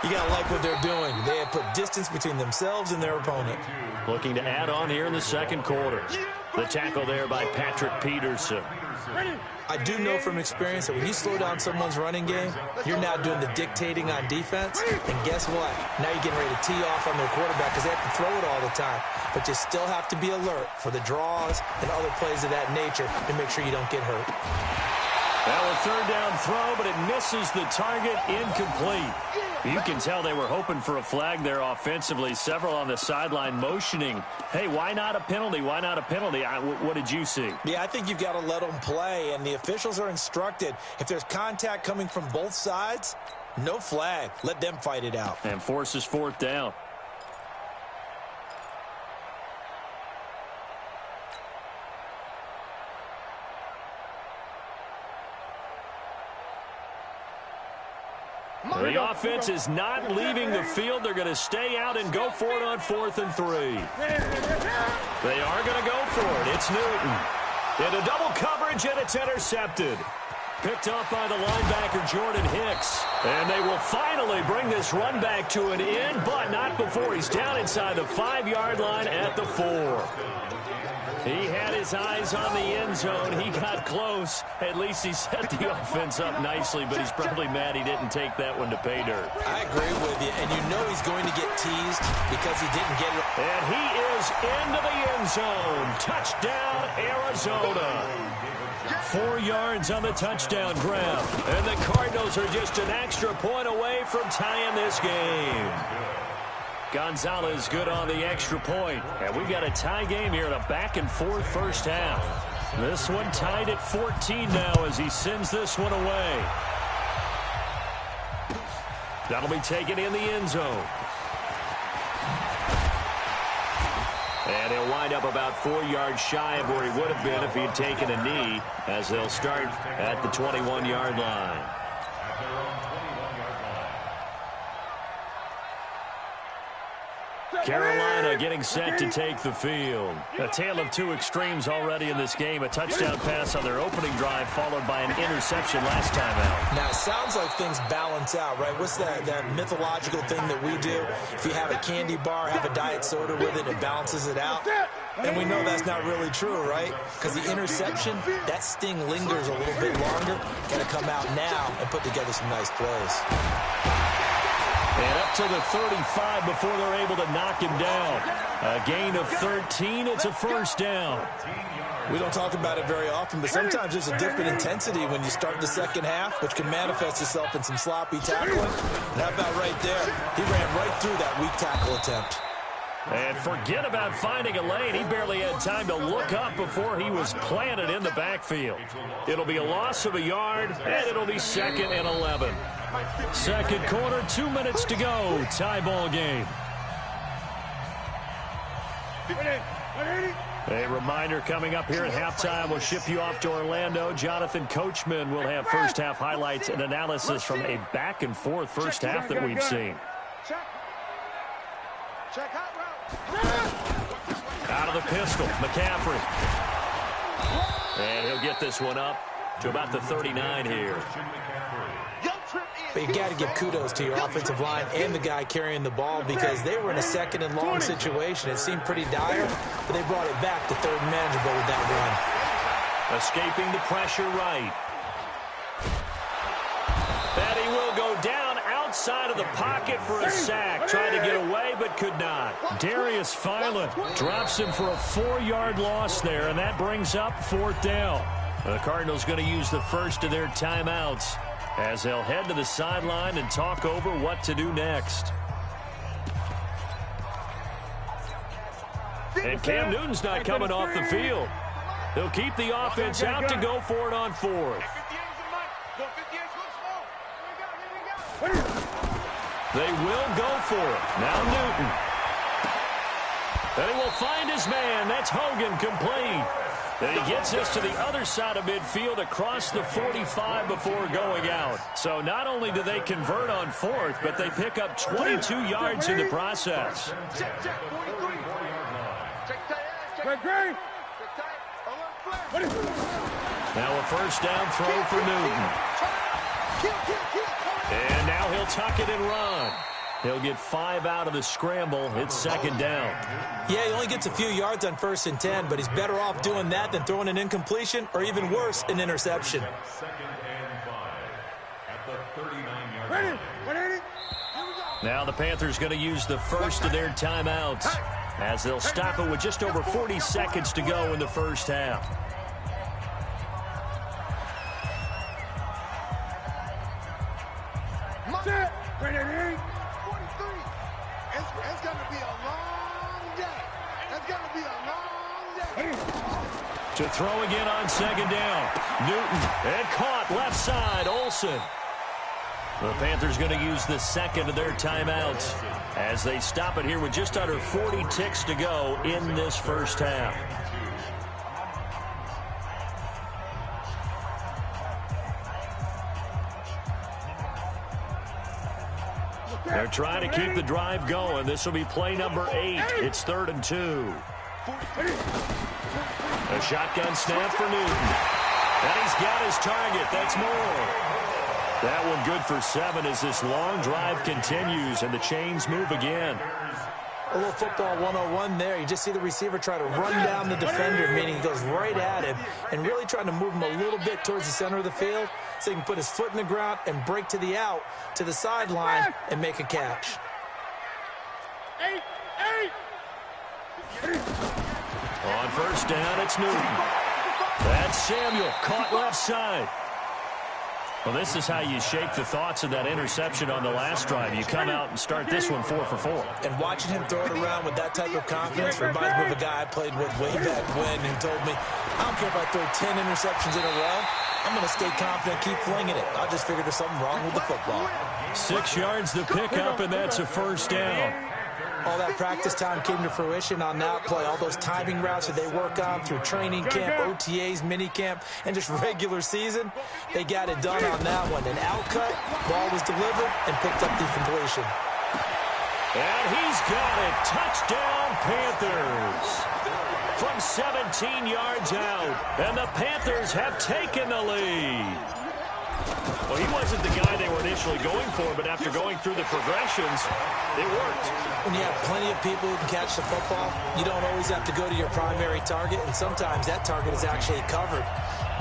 you got to like what they're doing. They have put distance between themselves and their opponent. Looking to add on here in the second quarter. The tackle there by Patrick Peterson. I do know from experience that when you slow down someone's running game, you're now doing the dictating on defense. And guess what? Now you're getting ready to tee off on their quarterback because they have to throw it all the time. But you still have to be alert for the draws and other plays of that nature to make sure you don't get hurt. Now a third down throw, but it misses the target, incomplete. You can tell they were hoping for a flag there offensively. Several on the sideline motioning, hey, why not a penalty? Why not a penalty? What did you see? Yeah, I think you've got to let them play, and the officials are instructed. If there's contact coming from both sides, no flag. Let them fight it out. And forces 4th down. The offense is not leaving the field. They're going to stay out and go for it on 4th and 3. They are going to go for it. It's Newton. Into double coverage, and it's intercepted. Picked off by the linebacker, Jordan Hicks. And they will finally bring this run back to an end, but not before he's down inside the 5-yard line at the 4. He had his eyes on the end zone. He got close. At least he set the offense up nicely, but he's probably mad he didn't take that one to pay dirt. I agree with you, and you know he's going to get teased because he didn't get it. And he is into the end zone. Touchdown, Arizona. 4 yards on the touchdown grab. And the Cardinals are just an extra point away from tying this game. Gonzalez good on the extra point. And we've got a tie game here in a back-and-forth first half. This one tied at 14 now as he sends this one away. That'll be taken in the end zone. And he'll wind up about 4 yards shy of where he would have been if he had taken a knee, as they'll start at the 21-yard line. Carolina getting set to take the field. A tale of two extremes already in this game. A touchdown pass on their opening drive followed by an interception last time out. Now, it sounds like things balance out, right? What's that mythological thing that we do? If you have a candy bar, have a diet soda with it, it balances it out. And we know that's not really true, right? Because the interception, that sting lingers a little bit longer. Got to come out now and put together some nice plays. And up to the 35 before they're able to knock him down. A gain of 13. It's a first down. We don't talk about it very often, but sometimes there's a dip in intensity when you start the second half, which can manifest itself in some sloppy tackling. And how about right there? He ran right through that weak tackle attempt. And forget about finding a lane. He barely had time to look up before he was planted in the backfield. It'll be a loss of a yard, and it'll be 2nd and 11. Second quarter, 2 minutes to go. Tie ball game. A reminder coming up here at halftime. We'll ship you off to Orlando. Jonathan Coachman will have first half highlights and analysis from a back-and-forth first half that we've seen. Out of the pistol, McCaffrey. And he'll get this one up to about the 39 here. But you got to give kudos to your offensive line and the guy carrying the ball because they were in a 2nd and long situation. It seemed pretty dire, but they brought it back to 3rd and manageable with that run. Escaping the pressure right. And he will go down outside of the pocket for a sack. Tried to get away, but could not. Darius Philon drops him for a 4-yard loss there, and that brings up 4th down. The Cardinals going to use the first of their timeouts as they'll head to the sideline and talk over what to do next. And Cam Newton's not coming off the field. He'll keep the offense out to go for it on 4th. They will go for it. Now Newton. And he will find his man. That's Hogan complete. And he gets this to the other side of midfield across the 45 before going out. So not only do they convert on 4th, but they pick up 22 yards in the process. Now a first down throw for Newton. And now he'll tuck it and run. He'll get 5 out of the scramble. It's 2nd down. Yeah, he only gets a few yards on 1st and 10, but he's better off doing that than throwing an incompletion or even worse, an interception. 2nd and 5 at the 39-yard line. Now the Panthers going to use the first of their timeouts as they'll stop it with just over 40 seconds to go in the first half. It's going to be a long day. It's going to be a long day. To throw again on 2nd down. Newton, and caught left side, Olsen. The Panthers going to use the 2nd of their timeouts as they stop it here with just under 40 ticks to go in this first half. They're trying to keep the drive going. This will be play number 8. It's 3rd and 2. A shotgun snap for Newton. And he's got his target. That's more. That one good for 7 as this long drive continues and the chains move again. A little football 101 there. You just see the receiver try to run down the defender, meaning he goes right at him and really trying to move him a little bit towards the center of the field so he can put his foot in the ground and break to the out, to the sideline, and make a catch. On first down, it's Newton. That's Samuel, caught left side. Well, this is how you shake the thoughts of that interception on the last drive. You come out and start this one 4 for 4. And watching him throw it around with that type of confidence reminds me of a guy I played with way back when who told me, I don't care if I throw 10 interceptions in a row. I'm going to stay confident, keep flinging it. I just figured there's something wrong with the football. 6 yards to pick up, and that's a first down. All that practice time came to fruition on that play. All those timing routes that they work on through training camp, OTAs, minicamp, and just regular season, they got it done on that one. An outcut, ball was delivered, and picked up the completion. And he's got it. Touchdown, Panthers. From 17 yards out, and the Panthers have taken the lead. Well, he wasn't the guy they were initially going for, but after going through the progressions, it worked. When you have plenty of people who can catch the football, you don't always have to go to your primary target, and sometimes that target is actually covered.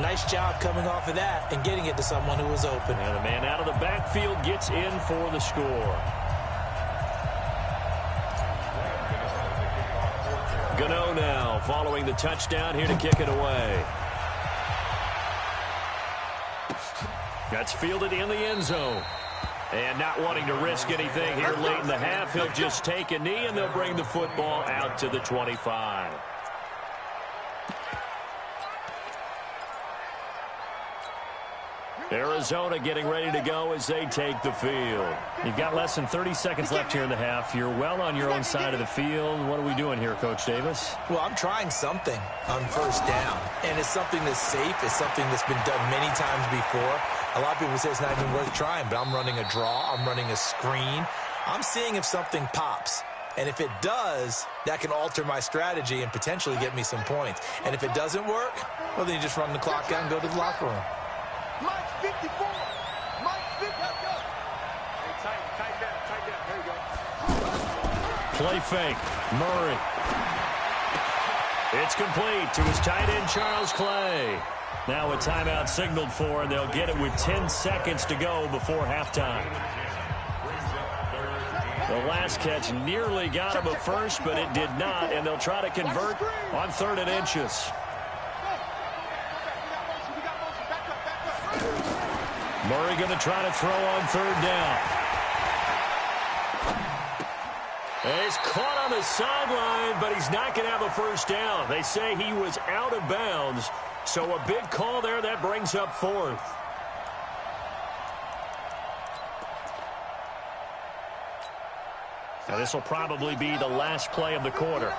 Nice job coming off of that and getting it to someone who was open. And the man out of the backfield gets in for the score. Gano now following the touchdown here to kick it away. That's fielded in the end zone. And not wanting to risk anything here late in the half, he'll just take a knee and they'll bring the football out to the 25. Arizona getting ready to go as they take the field. You've got less than 30 seconds left here in the half. You're well on your own side of the field. What are we doing here, Coach Davis? Well, I'm trying something on first down, and it's something that's safe. It's something that's been done many times before. A lot of people say it's not even worth trying, but I'm running a draw. I'm running a screen. I'm seeing if something pops. And if it does, that can alter my strategy and potentially get me some points. And if it doesn't work, well, then you just run the clock out and go to the locker room. Mike 54. Mike 50. Let's go. Hey, tight down. There you go. Play fake. Murray. It's complete to his tight end, Charles Clay. Now a timeout signaled for, and they'll get it with 10 seconds to go before halftime. The last catch nearly got him a first, but it did not, and they'll try to convert on 3rd and inches. Murray going to try to throw on 3rd down. And he's caught on the sideline, but he's not going to have a first down. They say he was out of bounds, so a big call there that brings up 4th. Now this will probably be the last play of the quarter.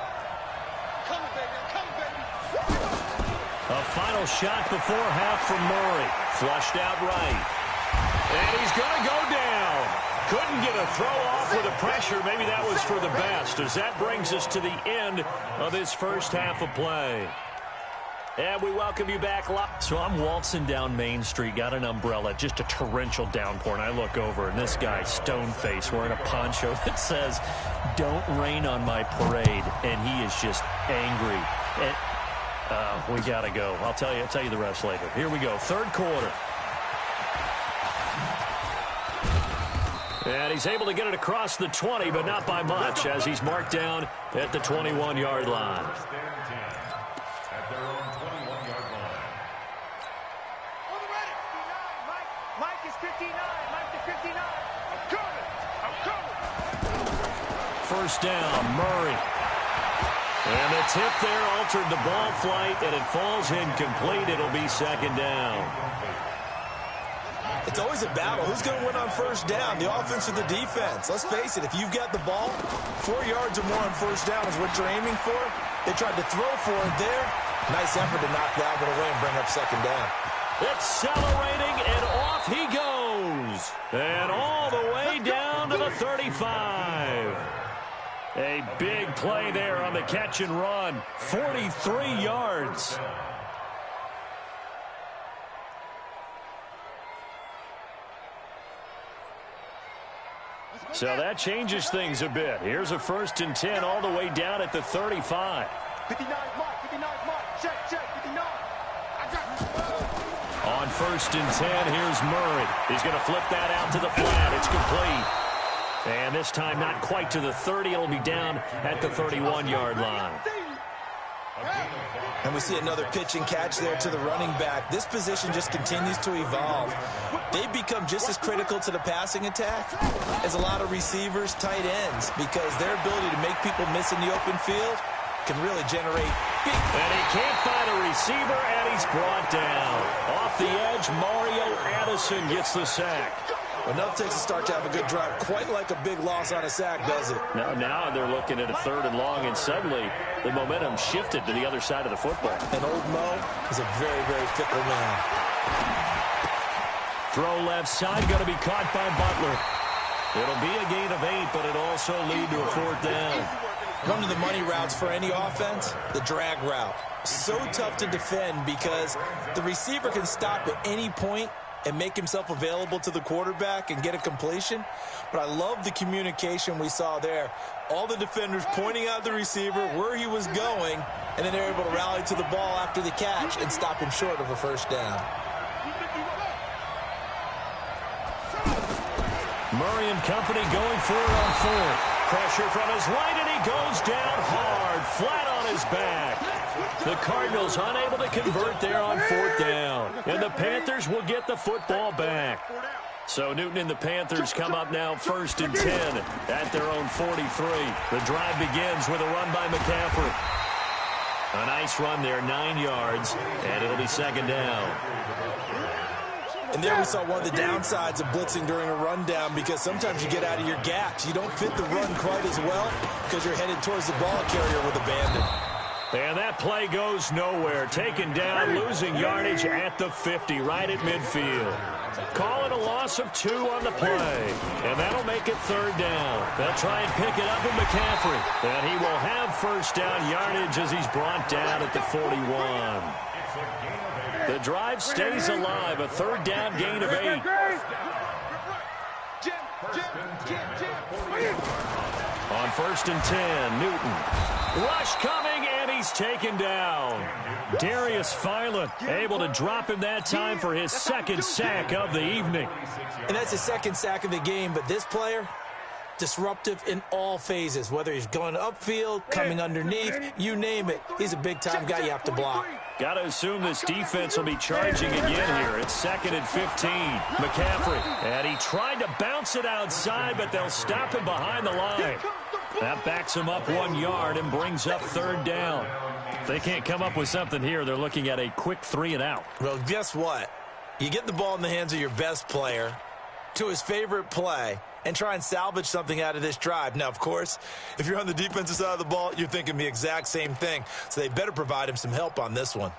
A final shot before half from Murray. Flushed out right. And he's going to go down. Couldn't get a throw off with the pressure. Maybe that was for the best, as that brings us to the end of this first half of play. And we welcome you back. So I'm waltzing down Main Street, got an umbrella, just a torrential downpour, and I look over, and this guy, stone-faced, wearing a poncho that says, "Don't rain on my parade," and he is just angry. And we got to go. I'll tell you the rest later. Here we go, 3rd quarter. And he's able to get it across the 20, but not by much, as he's marked down at the 21-yard line. Mike is 59. Mike to 59. I'm coming. First down, Murray. And the tip there altered the ball flight, and it falls incomplete. It'll be 2nd down. It's always a battle. Who's going to win on first down, the offense or the defense? Let's face it, if you've got the ball, 4 yards or more on first down is what you're aiming for. They tried to throw for it there. Nice effort to knock that one away and bring up 2nd down. Accelerating, and off he goes. And all the way down to the 35. A big play there on the catch and run. 43 yards. So that changes things a bit. Here's a 1st and 10 all the way down at the 35. 59 mark. Check. 59. On 1st and 10, here's Murray. He's going to flip that out to the flat. It's complete. And this time not quite to the 30. It'll be down at the 31-yard line. And we see another pitch and catch there to the running back. This position just continues to evolve. They've become just as critical to the passing attack as a lot of receivers, tight ends, because their ability to make people miss in the open field can really generate big. And he can't find a receiver, and he's brought down. Off the edge, Mario Addison gets the sack. Well, enough takes a start to have a good drive. Quite like a big loss on a sack, does it? Now they're looking at a 3rd and long, and suddenly the momentum shifted to the other side of the football. And old Mo is a very, very fickle man. Throw left side, going to be caught by Butler. It'll be a gain of 8, but it also lead to a 4th down. One of the money routes for any offense, the drag route. So tough to defend because the receiver can stop at any point and make himself available to the quarterback and get a completion. But I love the communication we saw there. All the defenders pointing out the receiver where he was going, and then they're able to rally to the ball after the catch and stop him short of a 1st down. Murray and company going for it on 4th. Pressure from his right, and he goes down hard, flat on his back. The Cardinals unable to convert there on 4th down. And the Panthers will get the football back. So Newton and the Panthers come up now 1st and 10 at their own 43. The drive begins with a run by McCaffrey. A nice run there, 9 yards, and it'll be 2nd down. And there we saw one of the downsides of blitzing during a rundown, because sometimes you get out of your gaps. You don't fit the run quite as well because you're headed towards the ball carrier with abandon. And that play goes nowhere. Taken down, losing yardage at the 50, right at midfield. Calling a loss of 2 on the play. And that'll make it 3rd down. They'll try and pick it up with McCaffrey. And he will have 1st down yardage as he's brought down at the 41. The drive stays alive. A 3rd down gain of 8. On 1st and 10, Newton. Rush coming, and he's taken down. Darius Philon able to drop him that time for his 2nd sack of the evening. And that's his 2nd sack of the game, but this player, disruptive in all phases, whether he's going upfield, coming underneath, you name it. He's a big-time guy you have to block. Got to assume this defense will be charging again here. It's 2nd and 15. McCaffrey, and he tried to bounce it outside, but they'll stop him behind the line. That backs him up 1 yard and brings up 3rd down. If they can't come up with something here, they're looking at a quick 3 and out. Well, guess what? You get the ball in the hands of your best player to his favorite play and try and salvage something out of this drive. Now, of course, if you're on the defensive side of the ball, you're thinking the exact same thing. So they better provide him some help on this one.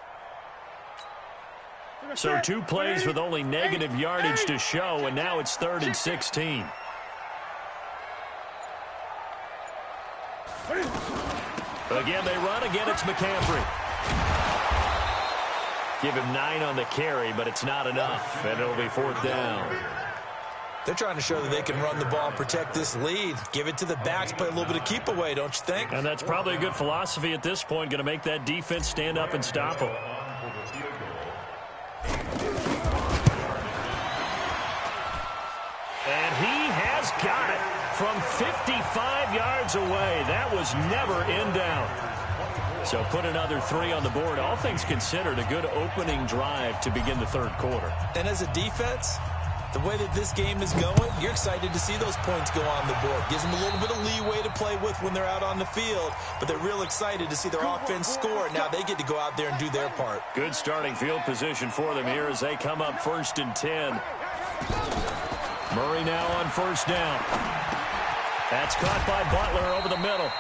So 2 plays with only negative yardage to show, and now it's 3rd and 16. Again, they run. Again, it's McCaffrey. Give him 9 on the carry, but it's not enough, and it'll be 4th down. They're trying to show that they can run the ball and protect this lead. Give it to the backs, play a little bit of keep away, don't you think? And that's probably a good philosophy at this point, going to make that defense stand up and stop them. And he has got it from 55 yards away. That was never in doubt. So put another 3 on the board. All things considered, a good opening drive to begin the 3rd quarter. And as a defense, the way that this game is going, you're excited to see those points go on the board. Gives them a little bit of leeway to play with when they're out on the field, but they're real excited to see their offense score. Now they get to go out there and do their part. Good starting field position for them here as they come up 1st and 10. Murray now on 1st down. That's caught by Butler over the middle.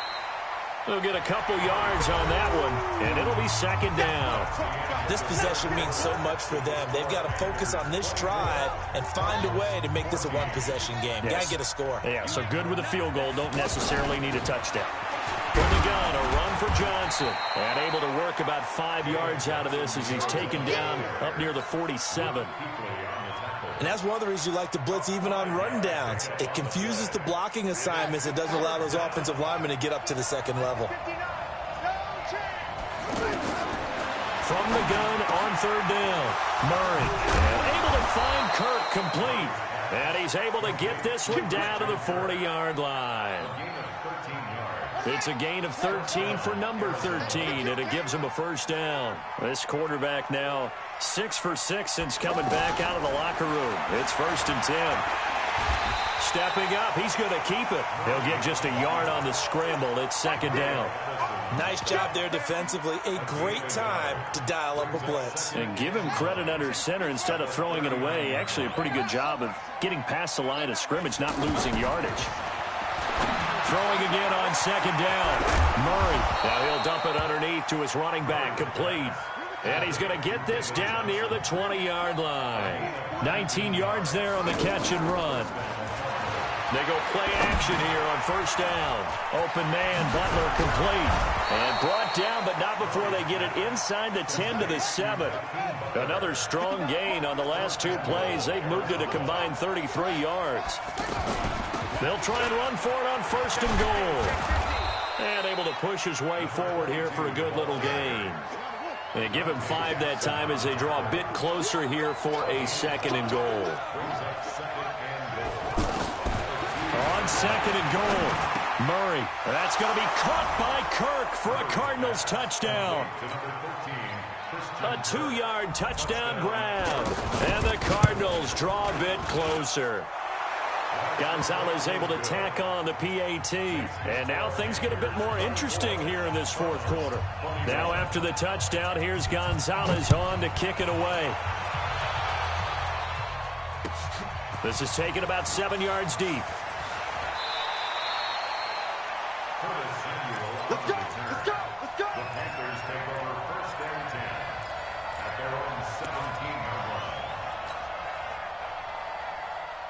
They'll get a couple yards on that one, and it'll be 2nd down. This possession means so much for them. They've got to focus on this drive and find a way to make this a one-possession game. Yes. Got to get a score. Yeah, so good with a field goal. Don't necessarily need a touchdown. From the gun, a run for Johnson. And able to work about 5 yards out of this as he's taken down up near the 47. And that's one of the reasons you like to blitz even on rundowns. It confuses the blocking assignments. It doesn't allow those offensive linemen to get up to the 2nd level. From the gun on 3rd down, Murray. And able to find Kirk complete. And he's able to get this one down to the 40-yard line. It's a gain of 13 for number 13, and it gives him a first down. This quarterback now 6 for 6 since coming back out of the locker room. It's 1st and 10. Stepping up, he's going to keep it. He'll get just a yard on the scramble. It's 2nd down. Nice job there defensively. A great time to dial up a blitz. And give him credit under center instead of throwing it away. Actually, a pretty good job of getting past the line of scrimmage, not losing yardage. Throwing again on 2nd down. Murray. Now he'll dump it underneath to his running back. Complete. And he's going to get this down near the 20-yard line. 19 yards there on the catch and run. They go play action here on 1st down. Open man, Butler complete. And brought down, but not before they get it inside the 10 to the 7. Another strong gain on the last 2 plays. They've moved it a combined 33 yards. They'll try and run for it on 1st and goal. And able to push his way forward here for a good little gain. They give him 5 that time as they draw a bit closer here for a 2nd and goal. On 2nd and goal, Murray. That's going to be caught by Kirk for a Cardinals touchdown. A 2-yard touchdown grab. And the Cardinals draw a bit closer. Gonzalez able to tack on the PAT. And now things get a bit more interesting here in this 4th quarter. Now after the touchdown, here's Gonzalez on to kick it away. This is taken about 7 yards deep. Let's go! Let's go! Let's go! The Panthers take over 1st and 10 at their own 17-yard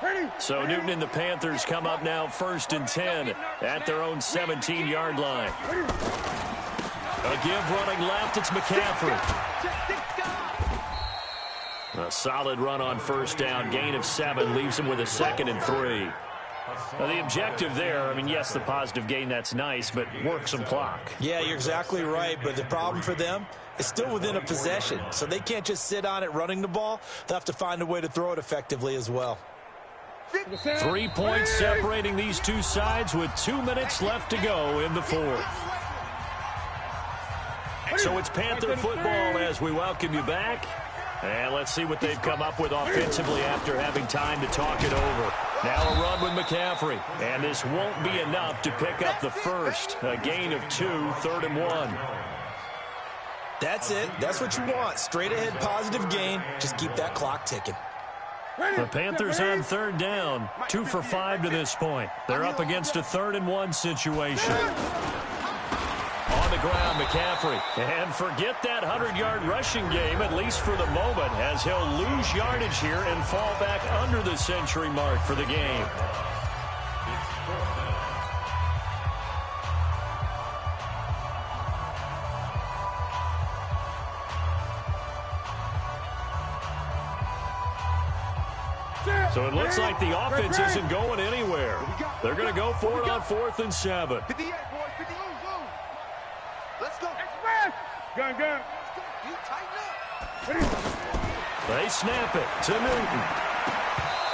line. So Newton and the Panthers come up now 1st and 10 at their own 17-yard line. A give running left, it's McCaffrey. A solid run on 1st down, gain of 7, leaves him with a 2nd and 3. Now the objective there, I mean, yes, the positive gain, that's nice, but work some clock. Yeah, you're exactly right, but the problem for them is still within a possession, so they can't just sit on it running the ball. They'll have to find a way to throw it effectively as well. 3 points separating these two sides with 2 minutes left to go in the 4th. So it's Panther football as we welcome you back. And let's see what they've come up with offensively after having time to talk it over. Now a run with McCaffrey. And this won't be enough to pick up the first. A gain of 2, 3rd and 1. That's it. That's what you want. Straight ahead positive gain. Just keep that clock ticking. The Panthers on 3rd down. 2 for 5 to this point. They're up against a 3rd and 1 situation. On the ground, McCaffrey. And forget that 100-yard rushing game, at least for the moment, as he'll lose yardage here and fall back under the century mark for the game. So it looks like the offense isn't going anywhere. They're going to go for it on 4th and 7. 58, boys. 50. Let's go. Gun. You tighten up. They snap it to Newton.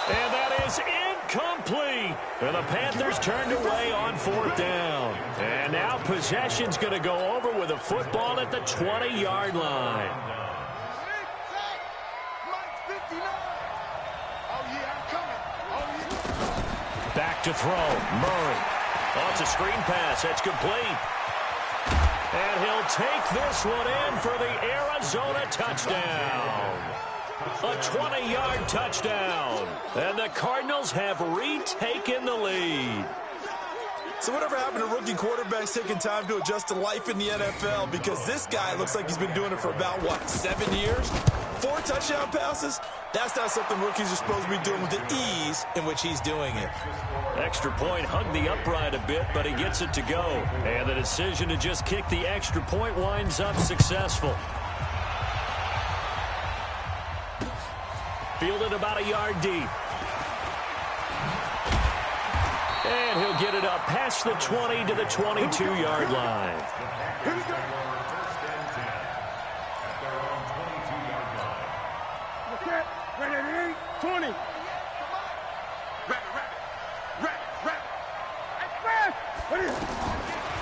And that is incomplete. And the Panthers turned away on 4th down. And now possession's going to go over with a football at the 20-yard line. Back to throw. Murray. Oh, it's a screen pass. That's complete. And he'll take this one in for the Arizona touchdown. A 20-yard touchdown. And the Cardinals have retaken the lead. So whatever happened to rookie quarterbacks taking time to adjust to life in the NFL? Because this guy looks like he's been doing it for about, 7 years? 4 touchdown passes? That's not something rookies are supposed to be doing with the ease in which he's doing it. Extra point hugged the upright a bit, but he gets it to go. And the decision to just kick the extra point winds up successful. Fielded about a yard deep. And he'll get it up past the 20 to the 22-yard line. Here we go. Ready, 20.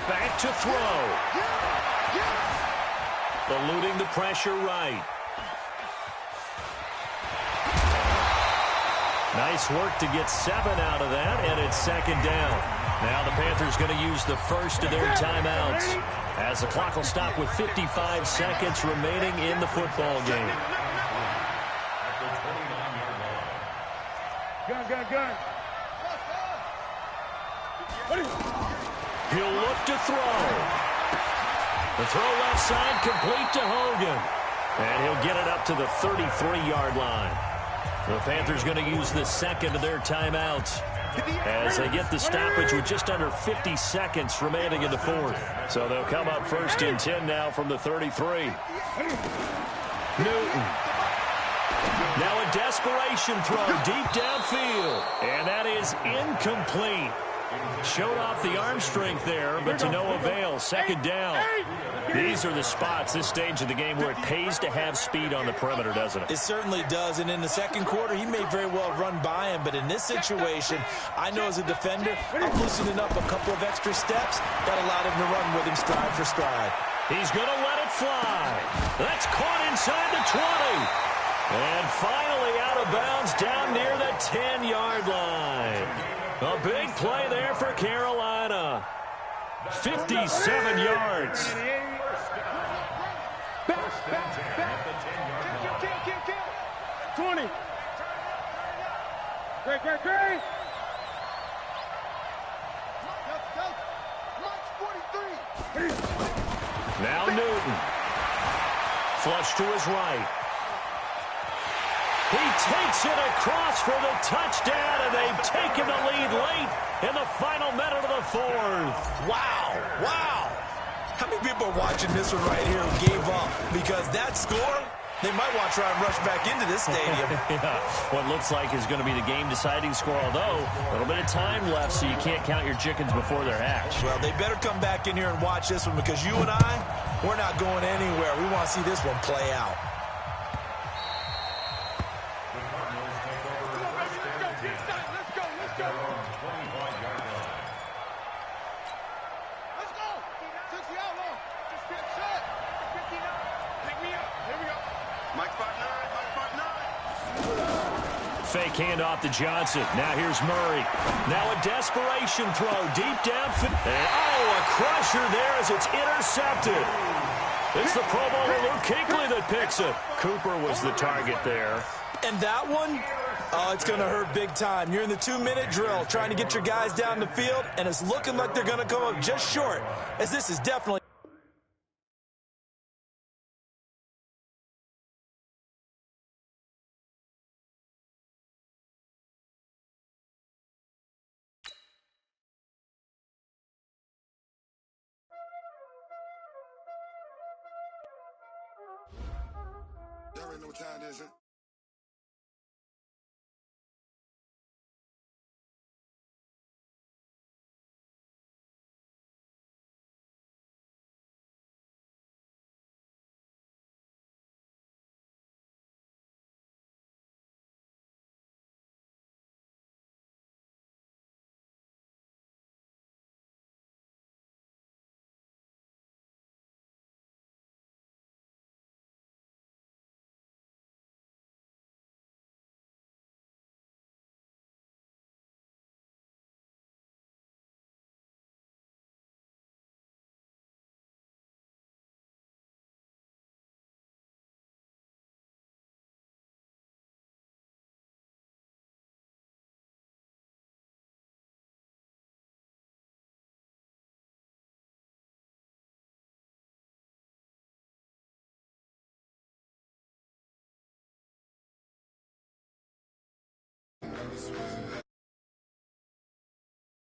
Back to throw. Eluding the pressure right. Nice work to get 7 out of that, and it's second down. Now the Panthers going to use the first of their timeouts as the clock will stop with 55 seconds remaining in the football game. Gun. He'll look to throw. The throw left side complete to Hogan. And he'll get it up to the 33-yard line. The Panthers going to use the second of their timeouts as they get the stoppage with just under 50 seconds remaining in the fourth. So they'll come up first and 10 now from the 33. Newton. Now a desperation throw deep downfield. And that is incomplete. Showed off the arm strength there, but to no avail. Second down. These are the spots, this stage of the game, where it pays to have speed on the perimeter, doesn't it? It certainly does, and in the second quarter, he may very well run by him, but in this situation, I know as a defender, I'm loosening up a couple of extra steps that allowed him to run with him stride for stride. He's going to let it fly. That's caught inside the 20. And finally out of bounds down near the 10-yard line. A big play there for Carolina. 57 yards. Back. 20. Great. Now Newton. Flush to his right. He takes it across for the touchdown, and they've taken the lead late in the final minute of the fourth. Wow. How many people are watching this one right here who gave up? Because that score, they might want to try and rush back into this stadium. Yeah, what looks like is going to be the game-deciding score, although a little bit of time left, so you can't count your chickens before they're hatched. Well, they better come back in here and watch this one, because you and I, we're not going anywhere. We want to see this one play out. Fake handoff to Johnson. Now here's Murray. Now a desperation throw deep downfield. A crusher there as it's intercepted. It's the Pro Bowler Luke Kuechly that picks it. Cooper was the target there. And that one, it's going to hurt big time. You're in the 2-minute drill trying to get your guys down the field, and it's looking like they're going to come up just short, as this is definitely... There ain't no time, is it?